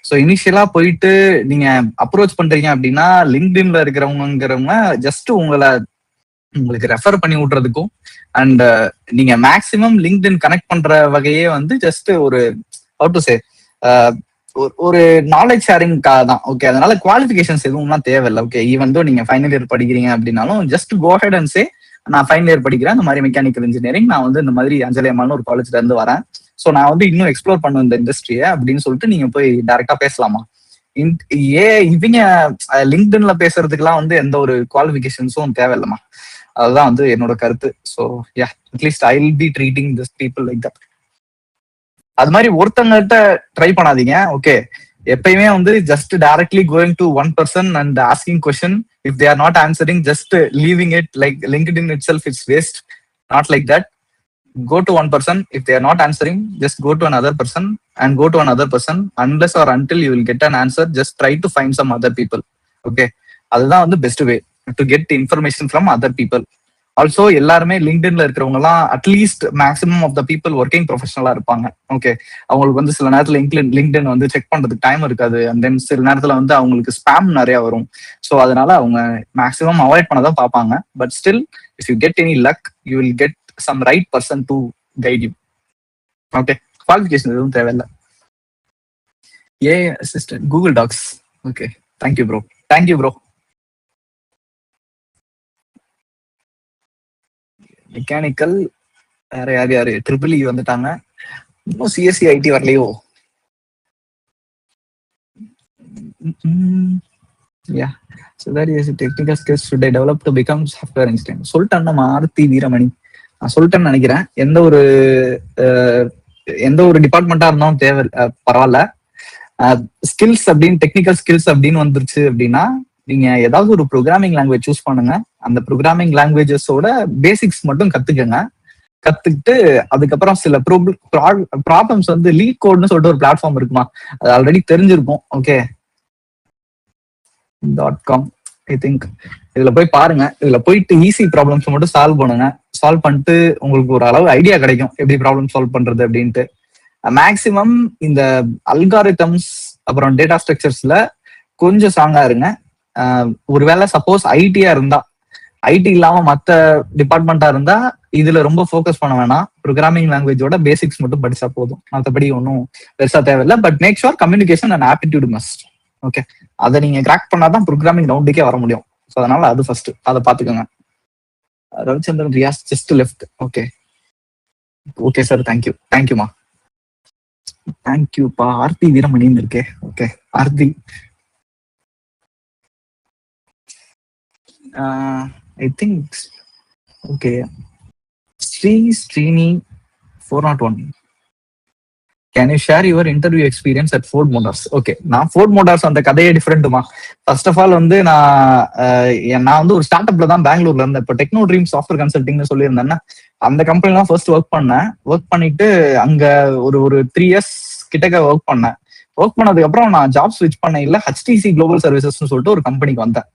ஸோ இனிஷியலா போயிட்டு நீங்க அப்ரோச் பண்றீங்க அப்படின்னா லிங்க்டின்ல இருக்கிறவங்கிறவங்க ஜஸ்ட் உங்களுக்கு ரெஃபர் பண்ணி விடுறதுக்கும் அண்ட் நீங்க மேக்சிமம் லிங்க்டின் கனெக்ட் பண்ற வகையே வந்து ஜஸ்ட் ஒரு ஹவ் டு சே ஒரு நாலேஜ் ஷேரிங்காக தான். ஓகே, அதனால குவாலிஃபிகேஷன்ஸ் எதுவும்லாம் தேவையில்லை. ஓகே, ஈவன் தோ நீங்க ஃபைனல் இயர் படிக்கிறீங்க அப்படின்னாலும் just go head and say நான் ஃபைனல் இயர் படிக்கிறேன், இந்த மாதிரி மெக்கானிக்கல் இன்ஜினியரிங், நான் வந்து இந்த மாதிரி அஞ்சலி அம்மான்னு ஒரு காலேஜ்ல இருந்து வரேன், ஸோ நான் வந்து இன்னும் எக்ஸ்ப்ளோர் பண்ணுவேன் இந்த இண்டஸ்ட்ரியை அப்படின்னு சொல்லிட்டு நீங்க போய் டைரக்டா பேசலாமா? இவங்க லிங்க்டின்ல பேசுறதுக்குலாம் வந்து எந்த ஒரு குவாலிஃபிகேஷன்ஸும் தேவையில்லமா? அதுதான் வந்து என்னோட கருத்து. So yeah, at least I will be treating this people like that. அது மாதிரி ஒருத்தங்கிட்ட ட்ரை பண்ணாதீங்க. ஓகே, எப்பயுமே வந்து just directly going to one person and asking question. If they are not answering, just leaving it like LinkedIn itself, it's waste. Not like that. Go to one person. If they are not answering, just go to another person and go to another person. Unless or until you will get an answer, just try to find some other people. Okay, அதுதான் வந்து best way to get information from other people. Also எல்லாருமே லிங்க்டின்ல இருக்கிறவங்க எல்லாம் at least maximum of the people working ப்ரொஃபஷனலா இருப்பாங்க. Okay, அவங்களுக்கு வந்து சில நேரத்துல லிங்க்டின் வந்து செக் பண்றதுக்கு டைம் இருக்காது. அண்ட் தென் சில நேரத்துல வந்து அவங்களுக்கு ஸ்பேம் நிறைய வரும். ஸோ அதனால அவங்க மேக்ஸிமம் அவாய்ட் பண்ணதான் பார்ப்பாங்க. But still if you get any luck, you will get some right person to guide you. Okay, qualification எதுவும் தேவையில்லை. Assistant Google docs. Okay, thank you bro. Mechanical வேற யாரு ட்ரிபிள் வந்துட்டாங்க. இன்னும் சிஎஸ்சி ஐடி வரலையோ? யா, so that is technical skills should I develop to become software engineer. சொல்லிட்டேன் நம்ம ஆர்த்தி வீரமணி, நான் சொல்லிட்டேன்னு நினைக்கிறேன். எந்த ஒரு டிபார்ட்மெண்டா இருந்தாலும் தேவை பரவாயில்ல. ஸ்கில்ஸ் அப்படின்னு டெக்னிக்கல் ஸ்கில்ஸ் அப்படின்னு வந்துருச்சு அப்படின்னா நீங்க ஏதாவது ஒரு ப்ரோக்ராமிங் லாங்குவேஜ் சூஸ் பண்ணுங்க. அந்த ப்ரோக்ராமிங் லாங்குவேஜஸோட பேசிக்ஸ் மட்டும் கத்துக்கிட்டு அதுக்கப்புறம் சில ப்ராப்ளம்ஸ் வந்து லீட் கோட்னு சொல்லிட்டு ஒரு பிளாட்ஃபார்ம் இருக்குமா, அது ஆல்ரெடி தெரிஞ்சிருக்கும். Okay, .com I think. இதுல போய் பாருங்க. இதுல போயிட்டு ஈஸி ப்ராப்ளம்ஸ் மட்டும் சால்வ் பண்ணுங்க. சால்வ் பண்ணிட்டு உங்களுக்கு ஒரு அளவு ஐடியா கிடைக்கும் எப்படி ப்ராப்ளம் சால்வ் பண்றது அப்படின்ட்டு. மேக்சிமம் இந்த அல்காரிதம்ஸ் அப்புறம் டேட்டா ஸ்ட்ரக்சர்ஸ்ல கொஞ்சம் ஸ்ட்ராங்கா இருங்க. ஒருவேளை சப்போஸ் ஐடியா இருந்தா ஐடி இல்லாம மத்த டிபார்ட்மெண்டா இருந்தா இதுல ரொம்ப ஃபோக்கஸ் பண்ண வேணாம். ப்ரோக்ராமிங் லாங்குவேஜோட பேசிக்ஸ் மட்டும் படிச்சா போதும். மற்றபடி ஒன்றும் பெருசா தேவையில்லை. But make sure communication and aptitude must. Okay, அதை நீங்க கிராக் பண்ணாதான் ப்ரோக்ராமிங் ரவுண்டுக்கே வர முடியும். ஸோ அதனால அது ஃபர்ஸ்ட், அதை பாத்துக்கோங்க. Ravichandran Riyaz just left. Okay okay sir, thank you தேங்க்யூமா, தேங்க்யூப்பா. ஆர்த்தி வீரமணின்னு இருக்கே. Okay Aarthi, I think okay. Srini 401, can you share your interview experience at Ford Motors? Okay, நான் ஃபோர்ட் மோட்டார்ஸ் அந்த கதையே டிஃப்ரெண்ட்டுமா. ஃபர்ஸ்ட் ஆஃப் ஆல் வந்து நான் வந்து ஒரு ஸ்டார்ட் அப்ல தான் பெங்களூர்ல இருந்தேன். இப்போ டெக்னோ ட்ரீம் சாஃப்ட்வேர் கன்சல்டிங்னு சொல்லியிருந்தேன்னா அந்த கம்பெனில தான் ஃபர்ஸ்ட் ஒர்க் பண்ணேன். ஒர்க் பண்ணிட்டு அங்க ஒரு 3 years கிட்டக்க ஒர்க் பண்ணேன். ஒர்க் பண்ணதுக்கு அப்புறம் நான் ஜாப் ஸ்விட்ச் பண்ண இல்ல HTC குளோபல் சர்வீசஸ்னு சொல்லிட்டு ஒரு கம்பெனிக்கு வந்தேன்.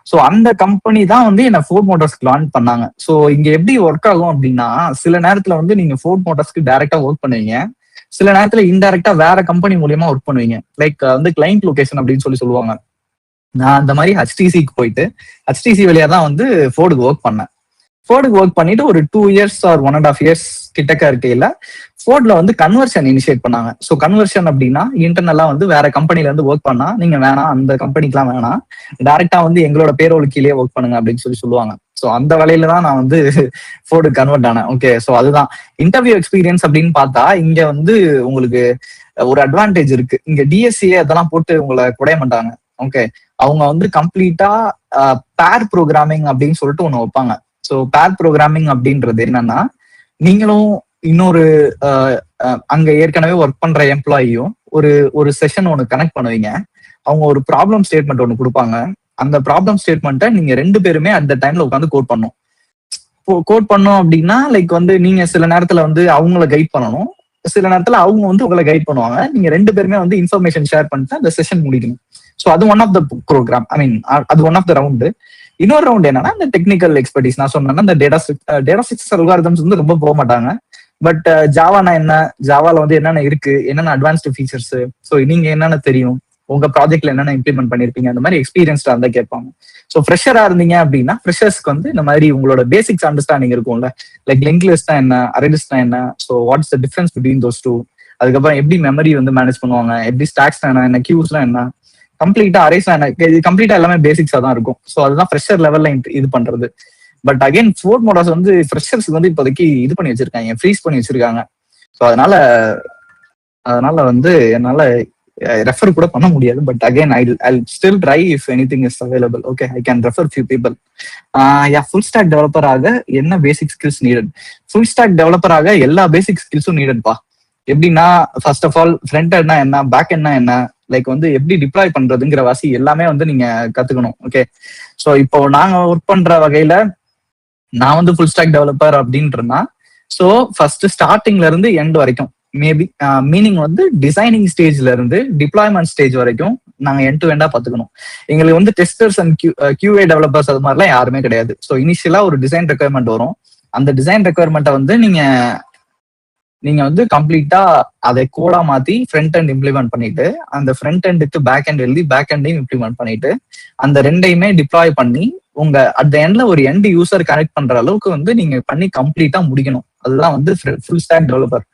ஸோ அந்த கம்பெனி தான் வந்து என்ன ஃபோர்ட் மோட்டார்ஸ்க்கு லான்ச் பண்ணாங்க. ஸோ இங்க எப்படி ஒர்க் ஆகும் அப்படின்னா, சில நேரத்துல வந்து நீங்க ஃபோர்ட் மோட்டார்ஸ்க்கு டைரக்டா ஒர்க் பண்ணுவீங்க, சில நேரத்துல இன்டைரக்டா வேற கம்பெனி மூலியமா ஒர்க் பண்ணுவீங்க. லைக் வந்து கிளைண்ட் லொகேஷன் அப்படின்னு சொல்லுவாங்க. நான் அந்த மாதிரி HTCக்கு போயிட்டு HTC வழியா தான் வந்து ஃபோர்டுக்கு ஒர்க் பண்ணேன். ஃபோர்டுக்கு ஒர்க் பண்ணிட்டு ஒரு 2 years ஆர் 1.5 years கிட்டக்க இருக்கையில ஃபோர்ட்ல வந்து கன்வர்ஷன் இனிஷியேட் பண்ணாங்க. ஸோ கன்வர்ஷன் அப்படின்னா இன்டர்னலா வந்து வேற கம்பெனில இருந்து ஒர்க் பண்ணா நீங்க வேணாம், அந்த கம்பெனிக்குலாம் வேணாம், டைரக்டா வந்து எங்களோட பேரோல் கீழே ஒர்க் பண்ணுங்க அப்படின்னு சொல்லுவாங்க. ஸோ அந்த வேலையில தான் நான் வந்து ஃபோர்டு கன்வெர்ட் ஆனேன். ஓகே, ஸோ அதுதான் இன்டர்வியூ எக்ஸ்பீரியன்ஸ் அப்படின்னு பார்த்தா இங்க வந்து உங்களுக்கு ஒரு அட்வான்டேஜ் இருக்கு. இங்க DSCA அதெல்லாம் போட்டு உங்களை குடைய மாட்டாங்க. ஓகே, அவங்க வந்து கம்ப்ளீட்டா பேர் ப்ரோக்ராமிங் அப்படின்னு சொல்லிட்டு ஒண்ணு வைப்பாங்க. ஸோ பேர் ப்ரோக்ராமிங் அப்படின்றது என்னன்னா, நீங்களும் இன்னொரு அங்க ஏற்கனவே ஒர்க் பண்ற எம்ப்ளாயியும் ஒரு செஷன் ஒன்று கனெக்ட் பண்ணுவீங்க. அவங்க ஒரு ப்ராப்ளம் ஸ்டேட்மெண்ட் ஒன்று கொடுப்பாங்க. அந்த ப்ராப்ளம் ஸ்டேட்மெண்ட்டை நீங்க 2 பேருமே அட் த டைம்ல உட்காந்து கோட் பண்ணணும். கோட் பண்ணோம் அப்படின்னா லைக் வந்து நீங்க சில நேரத்துல வந்து அவங்கள கைட் பண்ணணும், சில நேரத்துல அவங்க வந்து உங்களை கைட் பண்ணுவாங்க. நீங்க 2 பேருமே வந்து இன்ஃபர்மேஷன் ஷேர் பண்ணிட்டு அந்த செஷன் முடிக்கணும். ஸோ அது ஒன் ஆஃப் த ப்ரோக்ராம், ஐ மீன் அது ஒன் ஆஃப் த ரவுண்டு. இன்னொரு ரவுண்ட் என்னன்னா இந்த டெக்னிக்கல் எக்ஸ்பர்டீஸ். நான் சொன்னேன்னா இந்த டேட்டா ஸ்ட்ரக்சர் அல்காரிதம்ஸ் வந்து ரொம்ப போக மாட்டாங்க. பட் ஜாவானா என்ன, ஜாவால வந்து என்னென்ன இருக்கு, என்னென்ன அட்வான்ஸ்டு ஃபீச்சர்ஸ், ஸோ நீங்க என்னென்ன தெரியும், உங்க ப்ராஜெக்ட்ல என்னென்ன இம்ப்ளிமெண்ட் பண்ணிருப்பீங்க, அந்த மாதிரி எக்ஸ்பீரியன்ஸ்டா இருந்தா கேட்பாங்க. ஸோ ஃப்ரெஷரா இருந்தீங்க அப்படின்னா ஃப்ரெஷர்ஸ்க்கு வந்து இந்த மாதிரி உங்களோட பேசிக்ஸ் அண்டர்ஸ்டாண்டிங் இருக்கும்ல, லைக் லிங்க் லிஸ்ட் தான் என்ன, அரே லிஸ்ட் தான் என்ன, so what's the difference between those two, அதுக்கப்புறம் எப்படி மெமரி வந்து மேனேஜ் பண்ணுவாங்க, எப்படி ஸ்டாக்ஸ் என்ன, கியூஸ்லாம் என்ன, கம்ப்ளீட்டா அரேஸ்லாம் என்ன, இது கம்ப்ளீட்டா எல்லாமே பேசிக்ஸா தான் இருக்கும். ஸோ அதுதான் ஃப்ரெஷர் லெவல்ல இது பண்றது. பட் அகைன் ஃபோர்ட் மோட்டார்ஸ் வந்து ஃப்ரெஷர்ஸ்க்கு வந்து இப்போதைக்கு இது பண்ணி வச்சிருக்காங்க, ஃப்ரீஸ் பண்ணி வச்சிருக்காங்க. ஸோ அதனால வந்து என்னால ரெஃபர் கூட பண்ண முடியாது. But again I still try if anything is available. Okay, I can refer few people. Full stack developer ஆக என்ன பேசிக் skills needed? Full stack developer ஆக எல்லா பேசிக் ஸ்கில்ஸும் நீடட்பா. எப்படின்னா ஃபர்ஸ்ட் ஆஃப் ஆல் ஃப்ரண்ட் எண்ட்னா என்ன, பேக் எண்ட்னா என்ன, லைக் வந்து எப்படி டிப்ளாய் பண்றதுங்கிற வாசி எல்லாமே வந்து நீங்க கத்துக்கணும். ஓகே, ஸோ இப்போ நாங்க ஒர்க் பண்ற வகையில நான் வந்து ஃபுல் ஸ்டாக் டெவலப்பர் அப்படின்றனா, ஸோ ஃபர்ஸ்ட் ஸ்டார்டிங்ல இருந்து எண்ட் வரைக்கும் மேபி மீனிங் வந்து டிசைனிங் ஸ்டேஜ்ல இருந்து டிப்ளாய்மெண்ட் ஸ்டேஜ் வரைக்கும் நாங்க எண்ட் டு எண்டா பாத்துக்கணும். எங்களுக்கு வந்து டெஸ்டர்ஸ் அண்ட் QA டெவலப்பர்ஸ் அது மாதிரிலாம் யாருமே கிடையாது. ஸோ இனிஷியலா ஒரு டிசைன் ரெக்குயர்மெண்ட் வரும். அந்த டிசைன் ரெக்குயர்மெண்ட்டை வந்து நீங்க வந்து கம்ப்ளீட்டா அதை கோடா மாத்தி ஃப்ரண்ட் எண்ட் இம்ப்ளிமெண்ட் பண்ணிட்டு, அந்த ஃப்ரண்ட் எண்டுக்கு பேக் எண்ட் எழுதி பேக் எண்டையும் இம்ப்ளிமெண்ட் பண்ணிட்டு, அந்த ரெண்டையுமே டிப்ளாய் பண்ணி உங்க அட் த எண்ட்ல ஒரு எண்ட் யூசர் கனெக்ட் பண்ற அளவுக்கு வந்து நீங்க பண்ணி கம்ப்ளீட்டா முடிக்கணும். அதுதான் வந்து ஃபுல் ஸ்டாக் டெவலப்பர்.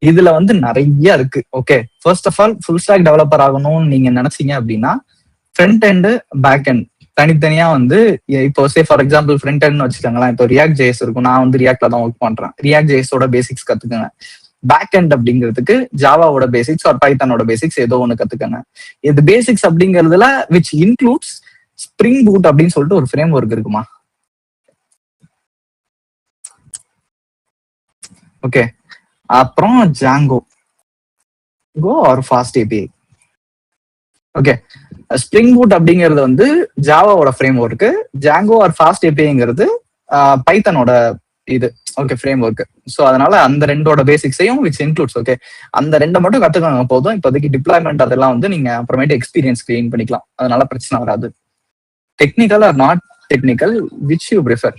இதுல வந்து நிறைய இருக்கு. Okay, first of all full stack developer ஆகணும்னு நீங்க நினைச்சீங்க அப்படின்னா ஃப்ரண்ட் எண்ட் பேக் எண்ட் தனித்தனியா வந்து, இப்போ சே ஃபார் எக்ஸாம்பிள் ஃப்ரண்ட் எண்ட்னு வச்சுக்கோங்களேன். இப்போ ரியாக்ட் ஜேஎஸ் இருக்கும், நான் வந்து ரியாக்ட்ல தான் ஒர்க் பண்றேன். ரியாக்ட் ஜேஎஸோட பேசிக்ஸ் கத்துக்கங்க. பேக் எண்ட் அப்படிங்கிறதுக்கு ஜாவாவோட பேசிக்ஸ் ஆர் பைத்தானோட பேசிக்ஸ் ஏதோ ஒன்று கத்துக்கங்க. இது பேசிக்ஸ் அப்படிங்கிறதுல விச் இன்க்ளூட்ஸ் ஸ்ப்ரிங் பூட் அப்படின்னு சொல்லிட்டு ஒரு ஃப்ரேம் ஒர்க் இருக்குமா. ஓகே, அப்புறம் Django or Fast API. Okay, Spring Boot அப்படிங்கிறது வந்து ஜாவாவோட framework, Django or Fast APIங்கிறது பைத்தனோட இது. Okay, frame work. ஸோ அதனால அந்த ரெண்டோட பேசிக்ஸையும் விச் இன்க்ளூட்ஸ். ஓகே, அந்த ரெண்டை மட்டும் கத்துக்கோங்க போதும். இப்போதைக்கு டிப்ளாய்மெண்ட் அதெல்லாம் வந்து நீங்க அப்புறமேட்டு எக்ஸ்பீரியன்ஸ் கெயின் பண்ணிக்கலாம். அதனால பிரச்சனை வராது. Technical or not technical, which you prefer?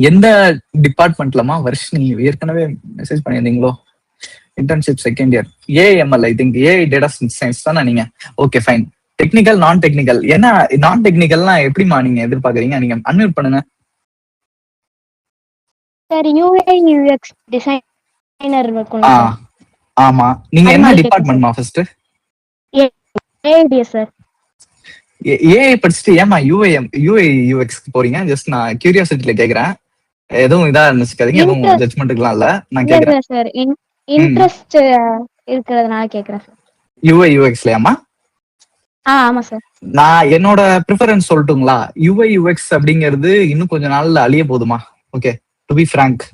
எந்த டிபார்ட்மெண்ட்லமா வர்ஷினி ஏற்கனவே மெசேஜ் பண்ணியிருந்தீங்களோ? Internship second year AML, I think AI data science தானே நீங்க? Okay fine. Technical non technical. என்ன நான் டெக்னிக்கல்னா எப்படிமா நீங்க எதிர்பார்க்கறீங்க? நீங்க அன்மியூட் பண்ணுங்க. சார் யூஐ யூஎக்ஸ் டிசைனர் இருக்கும்ல ஆ சார், ஆமா. நீங்க அது என்ன மாதிரி கேட்குறேன் டிபார்ட்மெண்ட்மா ஃபர்ஸ்ட்? AIDS sir. ஏஐ படிச்சுட்டு ஏமா யூஐ யூஎக்ஸ் போறீங்க? ஜஸ்ட் நான் கியூரியாசிட்டில கேக்குறேன். எதுவும் இதா நினைச்சுக்காதீங்க, எதுவும் இன்ட்ரெஸ்ட் ஜட்மெண்ட்டுக்குலாம் இல்ல, நான் இல்ல கேக்குறேன். இல்ல சார், ம். இன்ட்ரெஸ்ட் இருக்கிறதுனால கேக்குறேன் சார். யூஐ யூஎக்ஸ்லயாமா? ஆமா சார். நான் என்னோட ப்ரிஃபரன்ஸ் சொல்லட்டுங்களா? யூஐ யூஎக்ஸ் அப்படிங்கிறது இன்னும் கொஞ்ச நாள்ல அழிய போதுமா. Okay, to be frank.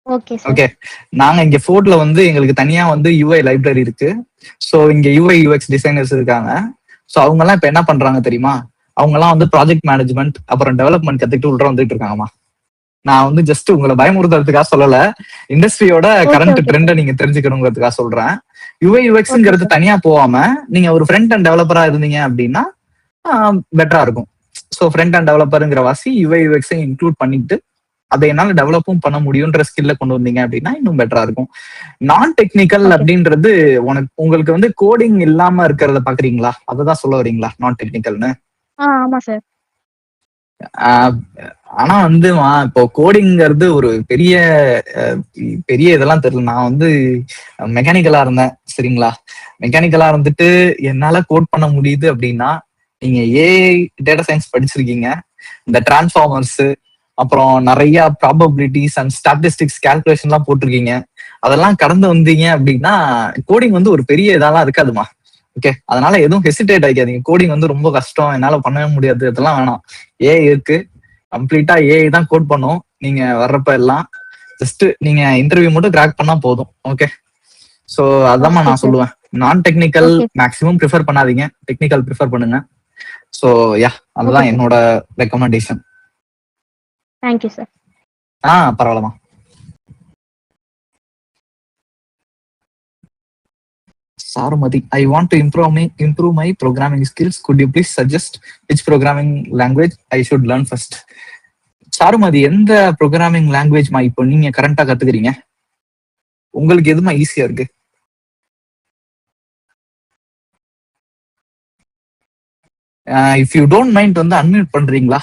Okay sir. Okay, நாங்க இங்க ஃபோர்ட்ல வந்து எங்களுக்கு தனியா வந்து யூஐ லைப்ரரி இருக்கு. ஸோ இங்க யூஐ யூஎக்ஸ் டிசைனர்ஸ் இருக்காங்க. ஸோ அவங்க எல்லாம் இப்ப என்ன பண்றாங்க தெரியுமா? அவங்க எல்லாம் வந்து ப்ராஜெக்ட் மேனேஜ்மெண்ட் அப்புறம் டெவலப்மெண்ட் கத்துக்கிட்டு உள்ள வந்துட்டு இருக்காங்கம்மா. நான் வந்து ஜஸ்ட் உங்களை பயமுறுத்துறதுக்காக சொல்லல, இண்டஸ்ட்ரியோட கரண்ட் ட்ரெண்டை நீங்க தெரிஞ்சுக்கணுங்கிறதுக்காக சொல்றேன். யூஐ யூஎக்ஸ்ங்கிறது தனியா போகாம நீங்க ஒரு ஃப்ரண்ட் அண்ட் டெவலப்பரா இருந்தீங்க அப்படின்னா பெட்டரா இருக்கும். ஸோ ஃப்ரண்ட் அண்ட் டெவலப்பருங்கிற வாசி யூஐ யூஎக்ஸை இன்க்ளூட் பண்ணிட்டு அதை என்னால டெவலப்பும் பண்ண முடியும்ன்ற ஸ்கில்ல கொண்டு வந்தீங்க அப்படின்னா இன்னும் பெட்டரா இருக்கும். நான் டெக்னிக்கல் அப்படின்றது உங்களுக்கு வந்து கோடிங் இல்லாம இருக்கிறத பாக்குறீங்களா? அததான் சொல்ல வரீங்களா நான் டெக்னிக்கல்னு? ஆமா சார். ஆனா வந்து இப்போ கோடிங்கிறது ஒரு பெரிய பெரிய இதெல்லாம் தெரியல. நான் வந்து மெக்கானிக்கலா இருந்தேன், சரிங்களா? மெக்கானிக்கலா இருந்துட்டு என்னால கோட் பண்ண முடியுது அப்படின்னா, நீங்க ஏஐ டேட்டா சயின்ஸ் படிச்சிருக்கீங்க, இந்த டிரான்ஸ்ஃபார்மர்ஸ் அப்புறம் நிறைய ப்ராபபிலிட்டிஸ் அண்ட் ஸ்டாட்டிஸ்டிக்ஸ் கால்குலேஷன்லாம் போட்டிருக்கீங்க, அதெல்லாம் கடந்து வந்தீங்க அப்படின்னா கோடிங் வந்து ஒரு பெரிய இதெல்லாம் இருக்காதுமா. ஓகே, அதனால எதுவும் ஹெசிடேட் ஆகிக்காதீங்க. கோடிங் வந்து ரொம்ப கஷ்டம், என்னால பண்ணவே முடியாது, இதெல்லாம் வேணாம். ஏஐ இருக்கு, கம்ப்ளீட்டா ஏஐ தான் கோட் பண்ணும். நீங்க வர்றப்ப எல்லாம் ஜஸ்ட் நீங்க இன்டர்வியூ மட்டும் கிராக் பண்ணா போதும். ஓகே, சோ அதாம்மா நான் சொல்லுவேன். நான் டெக்னிக்கல் மேக்ஸிமம் ப்ரிஃபர் பண்ணாதீங்க, டெக்னிக்கல் ப்ரிஃபர் பண்ணுங்க. சோ யா, அதுதான் என்னோட ரெக்கமெண்டேஷன். Thank you sir. பரவாயில்லமா. Sarumati, I want to improve my programming skills. Could you please suggest which programming language I should learn first? Sarumati, எந்த programming language இப்போ நீங்க கரண்டா கத்துக்கிறீங்க? உங்களுக்கு எதுமா ஈஸியா இருக்கு? இஃப் யூ டோன்ட் மைண்ட் வந்து அன்மியூட் பண்றீங்களா?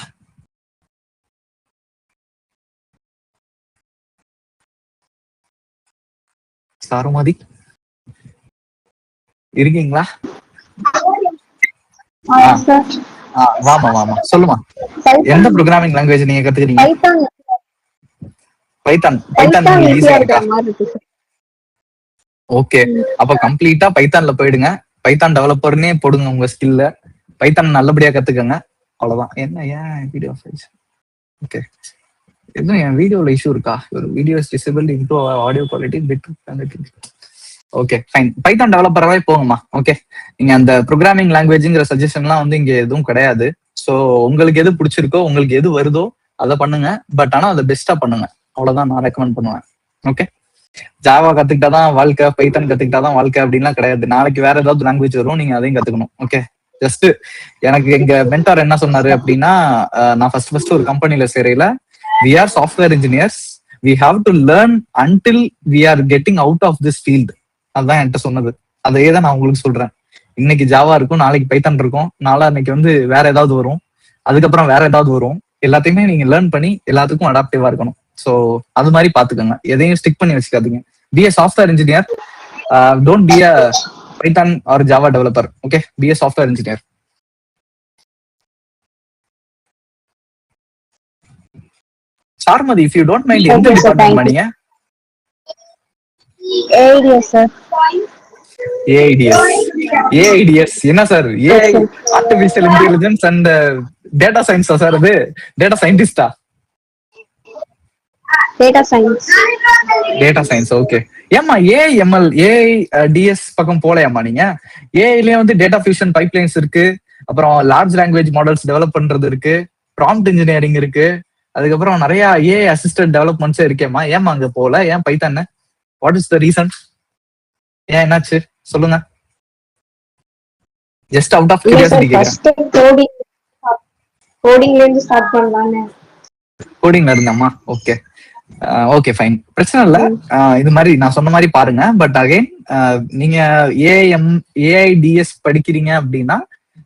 சாருமதி இருக்கீங்களா? வாமா சொல்லுமா, எந்த ப்ரோக்ராமிங் லாங்குவேஜ் நீங்க கத்துக்கிறீங்க? பைத்தான். பைத்தான் ஈஸியா இருக்கா? ஓகே, அப்ப கம்ப்ளீட்டா பைத்தான்ல போயிடுங்க. பைத்தான் டெவலப்பர்னே போடுங்க உங்க ஸ்கில்ல. பைத்தான் நல்லபடியா கத்துக்கங்க, அவ்வளவுதான். என்ன ஏன் வீடியோ ஃபைல்ஸ்? ஓகே, எதுவும் என் வீடியோல இஷ்யூ இருக்கா? ஒரு video disable into audio quality bit. Okay fine, Python டெவலப்பராகவே போங்கம்மா. ஓகே, நீங்க அந்த ப்ரோக்ராமிங் லாங்குவேஜ்ங்கிற சஜஷன்லாம் வந்து இங்க எதுவும் கிடையாது. ஸோ உங்களுக்கு எது பிடிச்சிருக்கோ, உங்களுக்கு எது வருதோ அதை பண்ணுங்க. பட் ஆனா அதை பெஸ்டா பண்ணுங்க, அவ்வளவுதான் நான் ரெக்கமெண்ட் பண்ணுவேன். ஓகே, ஜாவா கத்துக்கிட்டாதான் வாழ்க்கை, பைத்தான் கத்துக்கிட்டாதான் வாழ்க்கை அப்படின்லாம் கிடையாது. நாளைக்கு வேற ஏதாவது லாங்குவேஜ் வரும், நீங்க அதையும் கத்துக்கணும். ஓகே, ஜஸ்ட் எனக்கு எங்க மென்டார் என்ன சொன்னாரு அப்படின்னா, நான் ஃபர்ஸ்ட் ஒரு கம்பெனில சேரையில, we are software engineers, we have to learn until we are getting out of this field. அதுதான் என்கிட்ட சொன்னது. அதையே தான் நான் உங்களுக்கு சொல்றேன். இன்னைக்கு ஜாவா இருக்கும், நாளைக்கு பைத்தான் இருக்கும், நாளைக்கு வந்து வேற ஏதாவது வரும், அதுக்கப்புறம் வேற ஏதாவது வரும். எல்லாத்தையுமே நீங்க லேர்ன் பண்ணி எல்லாத்துக்கும் அடாப்டிவா இருக்கணும். ஸோ அது மாதிரி பாத்துக்கோங்க, எதையும் ஸ்டிக் பண்ணி வச்சுக்காதீங்க. Be a software engineer, don't be a Python or Java developer. Okay, be a software engineer. Sarumathi, if you don't mind, எந்த டிபார்ட்மெண்ட் நீங்க? AIDS sir. ஏஐடிஎஸ் என்ன sir? AI, artificial intelligence and data சயின்ஸா sir? அது data சயின்டிஸ்டா? Data science. Data science, okay. ஏமா AML AIDS பக்கம் போலையாமா நீங்க? ஏஐலயே வந்து டேட்டா ஃபியூஷன் பைப்லைன்ஸ் இருக்கு, அப்புறம் லார்ஜ் லாங்குவேஜ் மாடல்ஸ் டெவலப் பண்றது இருக்கு, ப்ராம்ப்ட் இன்ஜினியரிங் இருக்கு, அதுக்கப்புறம் நிறைய ஏஐ அசிஸ்டன்ட் டெவலப்மெண்ட்ஸ் இருக்கேமா. ஏமா அங்க போல? ஏன் Python? What is the reason? ஏன் என்னாச்சு சொல்லுங்க. ஜஸ்ட் அவுட் ஆஃப் கியூரியாசிட்டி கேக்குறேன். கோடிங்ல இருந்து ஸ்டார்ட் பண்ணலாம்னு. கோடிங்ல இருந்தாமா? ஓகே ஓகே ஃபைன், பிரச்சனை இல்ல. இது மாதிரி நான் சொன்ன மாதிரி பாருங்க. பட் அகைன் நீங்க ஏஐடிஎஸ் படிக்கிறீங்க அப்படின்னா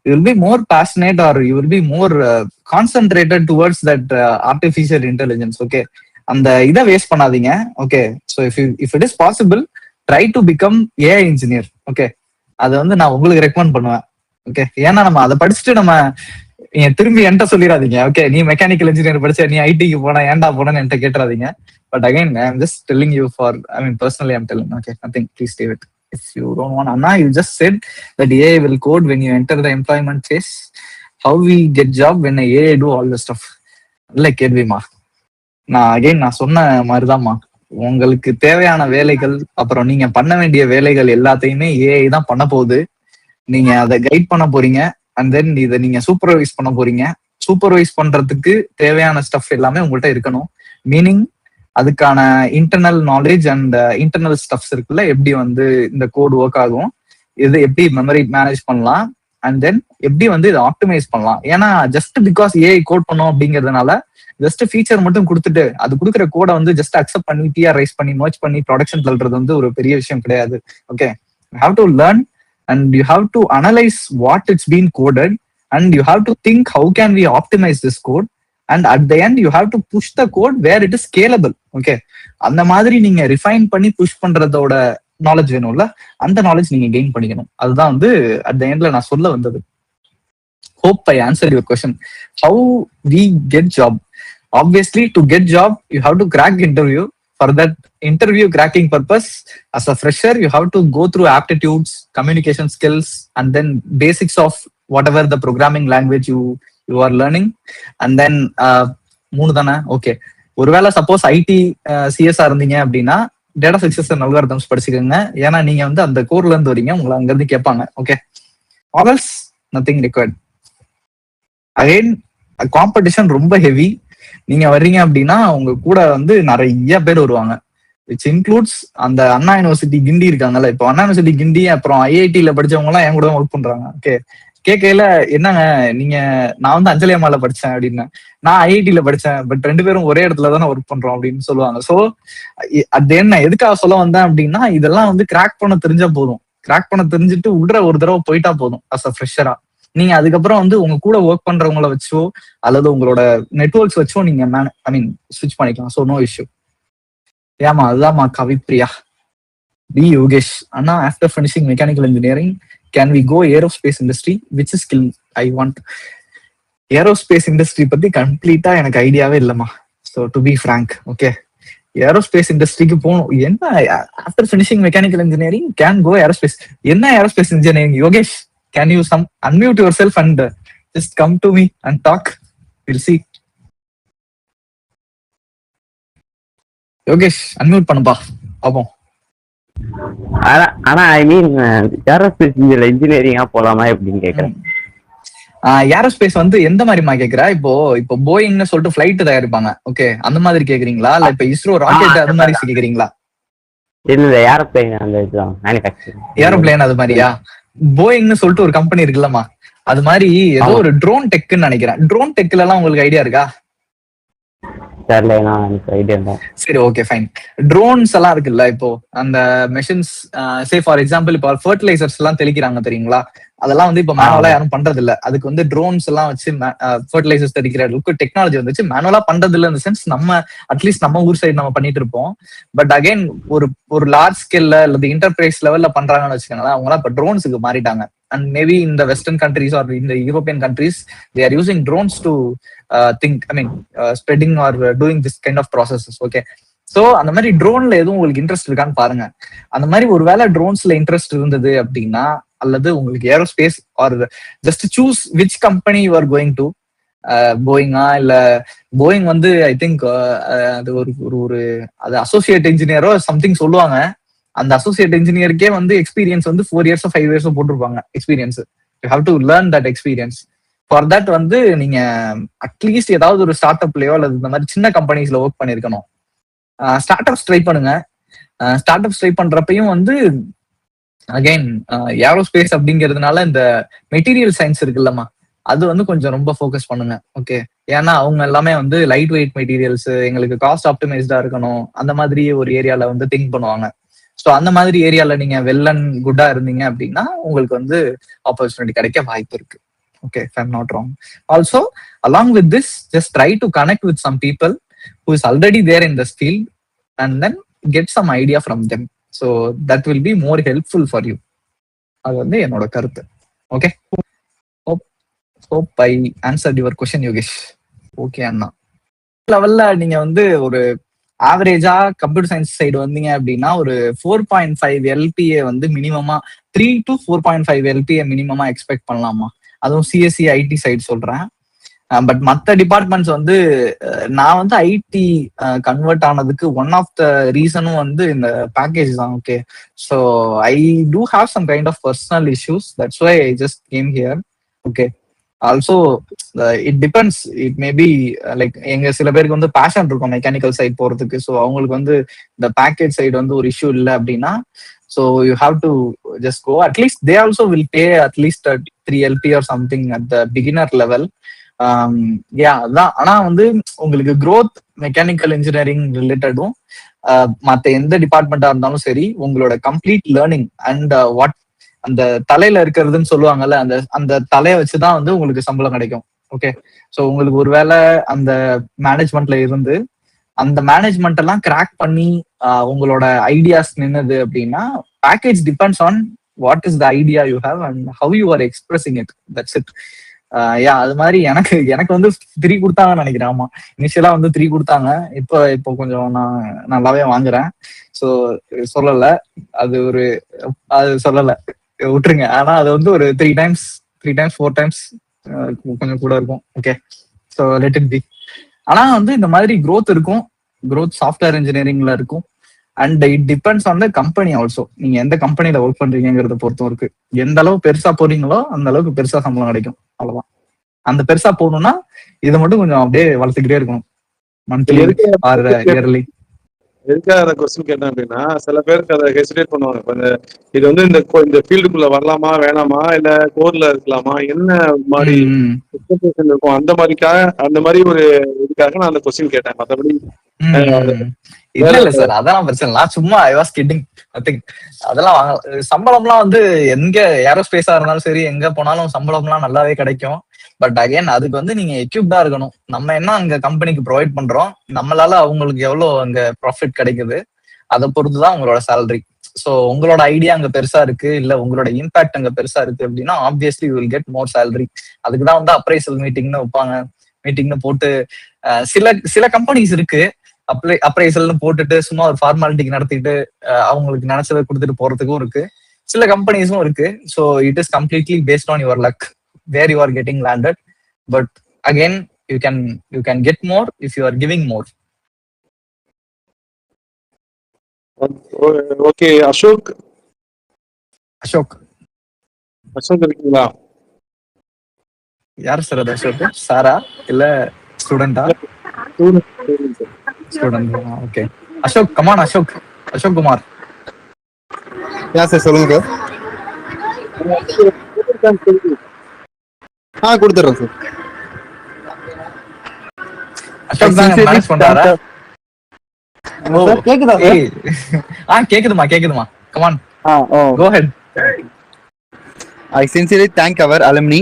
you will be more passionate or you will be more concentrated towards that artificial intelligence. Okay, அந்த இதை வேஸ்ட் பண்ணாதீங்க. Okay, so if it is possible try to become AI engineer. Okay, அதை வந்து நான் உங்களுக்கு ரெக்கமெண்ட் பண்ணுவேன். ஓகே, ஏன்னா நம்ம அதை படிச்சுட்டு நம்ம திரும்பி என்கிட்ட சொல்லிடாதீங்க. ஓகே, நீ மெக்கானிக்கல் இன்ஜினியர் படிச்ச, நீ ஐடிக்கு போனா ஏன்டா போனேன்னு என்கிட்ட கேட்டுறாதீங்க. But again I am just telling you for, I mean personally I am telling. Okay, nothing, please stay with. If you don't want, Anna, you just said that AI will code when you enter the employment phase. How we get job when AI do all the stuff? Like கேள்விமா, நான் சொன்ன மாதிரிதான்மா. உங்களுக்கு தேவையான வேலைகள், அப்புறம் நீங்க பண்ண வேண்டிய வேலைகள் எல்லாத்தையுமே ஏஐ தான் பண்ண போகுது. நீங்க அதை கைட் பண்ண போறீங்க, அண்ட் தென் இதை நீங்க சூப்பர்வைஸ் பண்ண போறீங்க. சூப்பர்வைஸ் பண்றதுக்கு தேவையான ஸ்டஃப் எல்லாமே உங்கள்கிட்ட இருக்கணும். மீனிங் அதுக்கான internal knowledge and internal stuffs இருக்குல்ல, எப்படி வந்து இந்த கோட் ஒர்க் ஆகும், இது எப்படி மெமரி மேனேஜ் பண்ணலாம், அண்ட் தென் எப்படி வந்து இதை ஆப்டிமைஸ் பண்ணலாம். ஏன்னா ஜஸ்ட் பிகாஸ் ஏஐ கோட் பண்ணோம் அப்படிங்கிறதுனால ஜஸ்ட் ஃபீச்சர் மட்டும் கொடுத்துட்டு அது கொடுக்குற கோடை வந்து ஜஸ்ட் அக்செப்ட் பண்ணி டிஆர் ரைஸ் பண்ணி மர்ஜ் பண்ணி ப்ரொடக்ஷன் தள்ளுறது வந்து ஒரு பெரிய விஷயம் கிடையாது. Okay, you have to learn and you have to analyse what it's been coded and you have to think how can we optimise this code. And at the end you have to push the code where it is scalable. Okay, அந்த மாதிரி நீங்க refine பண்ணி push பண்றதோட knowledge வேணும்ல, அந்த knowledge நீங்க gain பண்ணிக்கணும். அதுதான் வந்து அட் த எண்ட்ல நான் சொல்ல வந்தது. Hope I answered your question. How we get job? Obviously to get job you have to crack interview. For that interview cracking purpose, as a fresher you have to go through aptitudes, communication skills, and then basics of whatever the programming language you are learning. And then மூணு தானே. Okay, ஒருவேளை suppose ID சிஎஸ்ஆ இருந்தீங்க அப்படின்னா data structures and algorithms படிச்சுக்கோங்க. ஏன்னா நீங்க வந்து அந்த கோர்ல இருந்து வரீங்க, உங்களை அங்க இருந்து கேட்பாங்க. Okay, Alps nothing required. Again competition ரொம்ப ஹெவி. நீங்க வர்றீங்க அப்படின்னா உங்க கூட வந்து நிறைய பேர் வருவாங்க, விச் இன்க்ளூட்ஸ் அந்த அண்ணா யூனிவர்சிட்டி கிண்டி இருக்காங்கல்ல. இப்போ அண்ணா யூனிவர்சிட்டி கிண்டி அப்புறம் ஐஐடியில படிச்சவங்க எல்லாம் என் கூட ஒர்க் பண்றாங்க. ஓகே, கேட்கல என்னங்க நீங்க, நான் வந்து அஞ்சலி அம்மால படிச்சேன் அப்படின்னு, நான் ஐஐடியில படிச்சேன், பட் ரெண்டு பேரும் ஒரே இடத்துல தானே ஒர்க் பண்றோம் அப்படின்னு சொல்லுவாங்க. ஸோ அது என்ன எதுக்காக சொல்ல வந்தேன் அப்படின்னா, இதெல்லாம் வந்து கிராக் பண்ண தெரிஞ்சா போதும். கிராக் பண்ண தெரிஞ்சுட்டு உள்ள ஒரு தடவை போயிட்டா போதும் அஸ் அ ஃப்ரெஷரா. நீங்க அதுக்கப்புறம் வந்து உங்க கூட ஒர்க் பண்றவங்கள வச்சோ அல்லது உங்களோட நெட்வொர்க்ஸ் வச்சோ நீங்க ஐ மீன் ஸ்விட்ச் பண்ணிக்கலாம். So no issue. ஏமா அதுதான்மா கவிப்ரியா. பி யோகேஷ், அண்ணா after finishing mechanical engineering can we go aerospace industry, which is skill I want? Aerospace industry பத்தி கம்ப்ளீட்டா எனக்கு ஐடியாவே இல்லம்மா. So to be frank, okay, aerospace industryக்கு போகணும். என்ன after finishing mechanical engineering can go aerospace? என்ன aerospace engineering? Yogesh, can you unmute yourself and just come to me and talk? We'll see. Yogesh unmute பண்ணுப்பா பாப்போம். ஆனா ஐ மீன் ஏரோஸ்பேஸ் இன்ஜினியரிங்கா போலாமா எப்படின்னு கேக்குறேன். ஏரோஸ்பேஸ் வந்து எந்த மாதிரிமா கேக்குறா? இப்போ போயிங்னு சொல்லிட்டு ஃபிளைட் தயாரிப்பாங்க. ஓகே, அந்த மாதிரி கேக்குறீங்களா? இல்ல இப்ப இஸ்ரோ ராக்கெட் அது மாதிரி கேக்குறீங்களா? இல்ல ஏரோப்ளேன், அந்த இதுதான் மேனுஃபேக்சரிங் ஏரோப்ளேன் அது மாதிரியா? போயிங்னு சொல்லிட்டு ஒரு கம்பெனி இருக்குல்லமா, அது மாதிரி ஏதோ ஒரு ட்ரோன் டெக்னு நினைக்கிறேன். ட்ரோன் டெக்ல எல்லாம் உங்களுக்கு ஐடியா இருக்கா? சரி, ஓகே ஃபைன். ட்ரோன்ஸ் எல்லாம் இருக்குல்ல, இப்போ அந்த மெஷின்ஸ், சே ஃபார் எக்ஸாம்பிள் இப்போ ஃபர்டிலைசர்ஸ் எல்லாம் தெளிக்கிறாங்க தெரியுங்களா, அதெல்லாம் வந்து இப்போ மேனுவலா யாரும் பண்றது இல்ல. அதுக்கு வந்து ட்ரோன்ஸ் எல்லாம் வச்சு ஃபர்டிலைசர்ஸ் தெளிக்கிற அளவுக்கு டெக்னாலஜி வந்துச்சு. மேனுவலா பண்றது இல்ல இந்த சென்ஸ், நம்ம அட்லீஸ்ட் நம்ம ஊர் சைடு நம்ம பண்ணிட்டு இருப்போம். பட் அகைன் ஒரு லார்ஜ் ஸ்கேல்ல அல்லது என்டர்பிரைஸ் லெவல்ல பண்றாங்கன்னு வச்சுக்கோங்களேன், அவங்க எல்லாம் இப்போ ட்ரோன்ஸுக்கு மாறிட்டாங்க. And maybe in the Western countries or in the European countries, they are using drones to spreading or doing this kind of processes. Okay, so அந்த மாதிரி ட்ரோன்ல எதுவும் உங்களுக்கு இன்ட்ரெஸ்ட் இருக்கான்னு பாருங்க. அந்த மாதிரி ஒருவேளை ட்ரோன்ஸ்ல இன்ட்ரெஸ்ட் இருந்தது அப்படின்னா, அல்லது உங்களுக்கு aerospace or just choose which company you are going to, போயிங்கா இல்ல போயிங் வந்து ஐ திங்க் அது ஒரு அது அசோசியேட் இன்ஜினியரோ சம்திங் சொல்லுவாங்க. அந்த அசோசியேட் இன்ஜினியருக்கே வந்து எக்ஸ்பீரியன்ஸ் வந்து 4 years 5 years போட்டிருப்பாங்க experience. You have to learn that experience. For that வந்து நீங்க அட்லீஸ்ட் ஏதாவது ஒரு ஸ்டார்ட் அப்லயோ அல்லது இந்த மாதிரி சின்ன கம்பெனிஸ்ல ஒர்க் பண்ணிருக்கணும். ஸ்டார்ட் அப்ஸ் ட்ரை பண்ணுங்க. ஸ்டார்ட் அப்ஸ் ட்ரை பண்றப்பையும் வந்து அகைன் ஏரோஸ்பேஸ் அப்படிங்கிறதுனால இந்த மெட்டீரியல் சயின்ஸ் இருக்குல்லம்மா, அது வந்து கொஞ்சம் ரொம்ப ஃபோக்கஸ் பண்ணுங்க. ஓகே, ஏன்னா அவங்க எல்லாமே வந்து லைட் வெயிட் மெட்டீரியல்ஸ், எங்களுக்கு காஸ்ட் ஆப்டிமைஸ்டா இருக்கணும், அந்த மாதிரி ஒரு ஏரியால வந்து திங்க் பண்ணுவாங்க. ஸோ அந்த மாதிரி ஏரியால நீங்க வெல் அண்ட் குட்டா இருந்தீங்க அப்படின்னா உங்களுக்கு வந்து ஆப்பர்ச்சுனிட்டி கிடைக்க வாய்ப்பு இருக்கு. Okay, if I'm not wrong. Also, along with this, just try to connect with some people who is already there in this field and then get some idea from them. So that will be more helpful for you. அது வந்து என்னோட கருத்து. Okay, hope I answered your question, Yogesh. Okay அண்ணா, லெவல்ல நீங்க வந்து ஒரு ஆவரேஜா கம்ப்யூட்டர் சயின்ஸ் சைடு வந்தீங்க அப்படின்னா ஒரு 4.5 எல்பிஏ வந்து மினிமமா 3 to 4.5 எல்பிஏ மினிமமா எக்ஸ்பெக்ட் பண்ணலாமா? அதுவும் சிஎஸ்சி ஐடி சைடு சொல்றேன். பட் மற்ற டிபார்ட்மெண்ட்ஸ் வந்து நான் வந்து ஐடி கன்வெர்ட் ஆனதுக்கு ஒன் ஆஃப் த ரீசனும் வந்து இந்த பேக்கேஜ் தான். Okay, so I do have some kind of personal issues, that's why I just came here. Okay, also it depends, it maybe like எங்க சில பேருக்கு வந்து பேஷன் இருக்கும் மெக்கானிக்கல் சைட் போறதுக்கு. ஸோ அவங்களுக்கு வந்து இந்த பேக்கேஜ் சைடு வந்து ஒரு இஷ்யூ இல்லை அப்படின்னா, so you have to just go. At least they also will pay at least 3 LP or something at the beginner level. அதான். ஆனா வந்து உங்களுக்கு growth மெக்கானிக்கல் இன்ஜினியரிங் ரிலேட்டடும் மற்ற எந்த டிபார்ட்மெண்டா இருந்தாலும் சரி, உங்களோட கம்ப்ளீட் லேர்னிங் அண்ட் வாட் அந்த தலையில இருக்கிறதுன்னு சொல்லுவாங்கல்ல, அந்த தலையை வச்சுதான் வந்து உங்களுக்கு சம்பளம் கிடைக்கும். ஓகே, ஸோ உங்களுக்கு ஒருவேளை அந்த மேனேஜ்மெண்ட்ல இருந்து அந்த மேனேஜ்மெண்ட் எல்லாம் கிராக் பண்ணி உங்களோட ஐடியாஸ் நின்னது அப்படின்னா, package depends on what is the idea you have and how you are expressing it. That's it. அது மாதிரி எனக்கு வந்து 3 கொடுத்தாங்கன்னு நினைக்கிறேன். ஆமா, இனிஷியலா வந்து 3 கொடுத்தாங்க. இப்போ கொஞ்சம் நான் நல்லாவே வாங்குறேன். ஸோ சொல்லல, அது சொல்லல, விட்டுருங்க. ஆனா அது வந்து ஒரு 3 times 4 times கொஞ்சம் கூட இருக்கும். Okay, so let it be. ஆனா வந்து இந்த மாதிரி growth இருக்கும், growth சாஃப்ட்வேர் இன்ஜினியரிங்ல இருக்கும். And it depends on the company also. நீங்க எந்த கம்பெனில ஒர்க் பண்றீங்கிறத பொறுத்தும் இருக்கு. எந்த அளவு பெருசா போறீங்களோ அந்த அளவுக்கு பெருசா சம்பளம் கிடைக்கும். அவ்வளவுதான். அந்த பெருசா போகணும்னா இதை மட்டும் கொஞ்சம் அப்படியே வளர்த்துக்கிட்டே இருக்கணும், மந்த்லி ஆர் இயர்லி. எதுக்காக அந்த கொஸ்டின் கேட்டேன் அப்படின்னா, சில பேருக்கு அதை ஹெசிடேட் பண்ணுவாங்க. கொஞ்சம் இது வந்து இந்த ஃபீல்டுக்குள்ள வரலாமா வேணாமா, இல்ல கோர்ல இருக்கலாமா, என்ன மாதிரி எக்ஸ்பெக்டேஷன் இருக்கும், அந்த மாதிரி ஒரு இதுக்காக நான் அந்த கொஸ்டின் கேட்டேன். மற்றபடி இல்ல சார், அதெல்லாம் பிரச்சனை இல்ல. சும்மா ஐ வாஸ் கிட்டிங். அதெல்லாம் சம்பளம்லாம் வந்து எங்க ஏரோஸ்பேஸா இருந்தாலும் சரி, எங்க போனாலும் சம்பளம்லாம் நல்லாவே கிடைக்கும். பட் அகைன் அதுக்கு வந்து நீங்க எக்யூப்டா இருக்கணும். நம்ம என்ன அங்க கம்பெனிக்கு ப்ரொவைட் பண்றோம், நம்மளால அவங்களுக்கு எவ்வளவு அங்க ப்ராஃபிட் கிடைக்குது, அதை பொறுத்துதான் உங்களோட சேலரி. ஸோ உங்களோட ஐடியா அங்க பெருசா இருக்கு, இல்ல உங்களோட இம்பாக்ட் அங்க பெருசா இருக்கு அப்படின்னா obviously you will get more salary. அதுக்குதான் வந்து அப்ரைசல் மீட்டிங்னு வைப்பாங்க. மீட்டிங்னு போட்டு சில கம்பெனிஸ் இருக்கு அப்ரைசல்னு போட்டுட்டு சும்மா ஒரு ஃபார்மாலிட்டிக்கு நடத்திட்டு அவங்களுக்கு நினைச்சதை கொடுத்துட்டு போறதுக்கும் இருக்கு. சில கம்பெனிஸும் இருக்கு. So it is completely based on your luck where you are getting landed. But again, you can get more if you are giving more. Okay, Ashok இருக்கீங்களா? யார் சார் அது? அசோக் சாரா இல்ல ஸ்டூடெண்டா? Student. Okay, Ashok come on. Ashok Kumar. Sir சொல்லுங்க சார். கொடுத்துறேன் sir. Ashok தான் manage பண்றாரா? கேக்குதா சார்? கேக்குதுமா. Come on. Go ahead. I sincerely thank our alumni,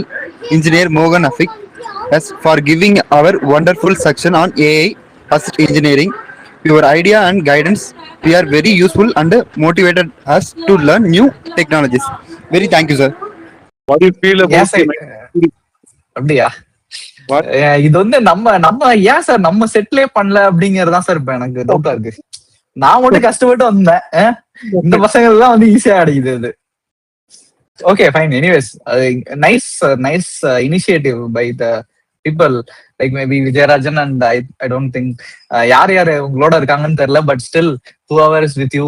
Engineer Mohan Afik, for giving our wonderful section on AI assist engineering. Your idea and guidance we are very useful and motivated us to learn new technologies. Very thank you, sir. What do you feel about அப்படியா? இது வந்து நம்ம ஏன் sir நம்ம செட்லே பண்ணல அப்படிங்கறதான் sir இப்ப எனக்கு டவுட்டா இருக்கு. நான் மட்டும் கஷ்டப்பட்டு வந்தேன், இந்த பசங்க எல்லாம் வந்து ஈஸியா அடைக்குது இது. Okay, fine. Anyways, nice initiative by the people like maybe Vijayarajan and I don't think யார் உங்களோட இருக்காங்கன்னு தெரியல. But still whoever is with you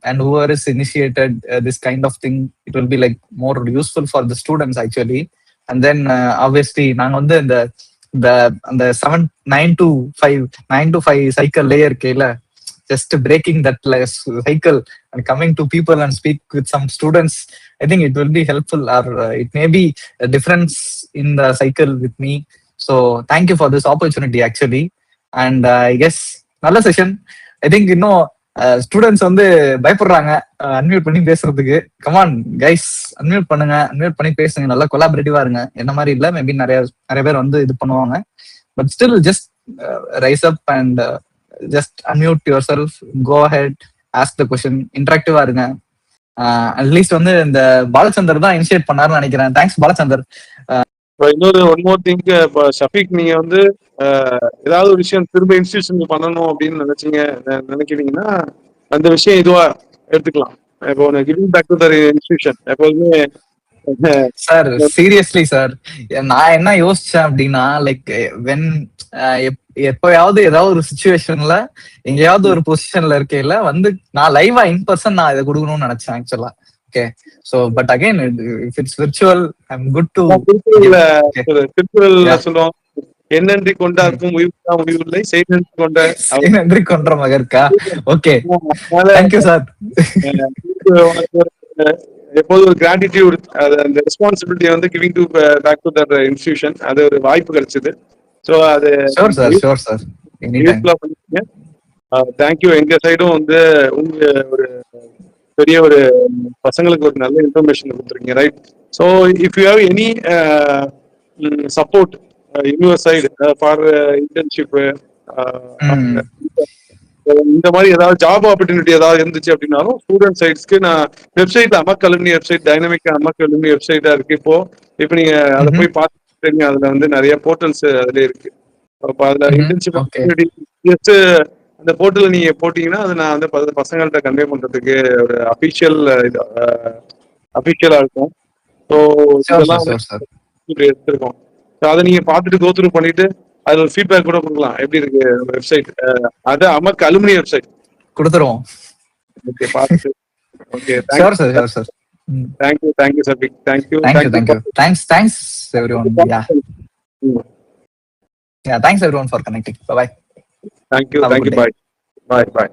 and whoever is initiated this kind of thing, it will be like more useful for the students actually. And then obviously நாங்க வந்து இந்த 9 to 5 cycle layer கேல just breaking that cycle and coming to people and speak with some students, I think it will be helpful, or it may be a difference in the cycle with me. So thank you for this opportunity actually. And I guess நல்ல session. I think இன்னும் students வந்து பயப்படுறாங்க unmute பண்ணி பேசுறதுக்கு. Come on guys, unmute பண்ணுங்க, unmute பண்ணி பேசுங்க, நல்லா கொலாபரேட்டிவா இருங்க. என்ன மாதிரி இல்ல, மேபி நிறைய பேர் வந்து இது பண்ணுவாங்க. But still just raise up and just unmute yourself, go head, ask the question, இன்டராக்டிவா இருங்க. அட்லீஸ்ட் வந்து இந்த பாலச்சந்தர் தான் இனிஷியேட் பண்ணாருன்னு நினைக்கிறேன். தேங்க்ஸ் பாலச்சந்தர். இன்னொரு ஒன் மோர் திங், இப்போ ஷஃபீக் நீங்க வந்து ஏதாவது ஒரு விஷயம் திரும்ப இன்ஸ்டிடியூஷன் பண்ணணும் அப்படின்னு நினைக்கிறீங்கன்னா அந்த விஷயம் இதுவா எடுத்துக்கலாம். இப்போ giving back to the institution எப்போதுமே. சார் சீரியஸ்லி சார், நான் என்ன யோசிச்சேன் அப்படின்னா, லைக் வென் எப்பயாவது ஏதாவது ஒரு சுச்சுவேஷன்ல எங்கேயாவது ஒரு பொசிஷன்ல இருக்கையில வந்து நான் லைவா இன் பர்சன் நான் இதை கொடுக்கணும்னு நினைச்சேன் ஆக்சுவலா. Okay, so but again if it's virtual I am good to. திருக்குறள்ல சொல்லுவாங்க, என்னன்றி கொண்டாருக்கும் உயிர்தான் முடிவில்லை, செய்நன்றி கொண்ட நன்றி கொன்ற மகர்க்கா. Okay, thank you sir. எப்போது ஒரு கிராட்டிடியூட், அந்த ரெஸ்பான்சிபிலிட்டி வந்து giving to back to that institution, அது ஒரு வாய்ப்பு கிடைச்சது. ஸோ அது ஷூர் சார் யூஸ்ஃபுல்லா பண்ணிருக்கீங்க. தேங்க்யூ. எங்க சைடும் வந்து உங்க ஒரு பெரிய ஒரு பசங்களுக்கு ஒரு நல்ல இன்ஃபர்மேஷன் கொடுத்துருக்கீங்க, right? So if you have any support in your side for internship, இந்த மாதிரி ஏதாவது ஜாப் ஆப்பர்ச்சுனிட்டி ஏதாவது இருந்துச்சு அப்படின்னாலும் ஸ்டூடெண்ட் சைட்ஸ்க்கு நான் வெப்சைட் அமக் அலுமினி வெப்சைட், டைனமிக் அமக் அலுமினி வெப்சைட்டா இருக்கு. இப்போ நீங்க அதை போய் பார்த்து அதுல வந்து நிறைய போர்ட்டல்ஸ் அதுல இருக்கு. அப்போ அதுல இன்டர்ன்ஷிப் ஆப்பர்ச்சுனிட்டி ஜஸ்ட் அந்த போர்ட்டல் நீங்க போட்டீங்கன்னா அதை நான் வந்து பசங்கள்கிட்ட கன்வே பண்றதுக்கு ஒரு அபிஷியலா இருக்கும். ஸோ இதெல்லாம் எடுத்திருக்கோம். ஸோ அதை நீங்க பார்த்துட்டு கோத்ரூ பண்ணிட்டு அதுல ஒரு ஃபீட்பேக் கூட கொடுக்கலாம், எப்படி இருக்கு வெப்சைட். அது அமக் அலுமினி வெப்சைட் கொடுத்துருவோம். ஓகே, பார்த்து. Okay, sure sir. Thank you sir. Thank you. Thanks everyone. Yeah, thanks everyone for connecting. Bye bye. Thank you. Bye.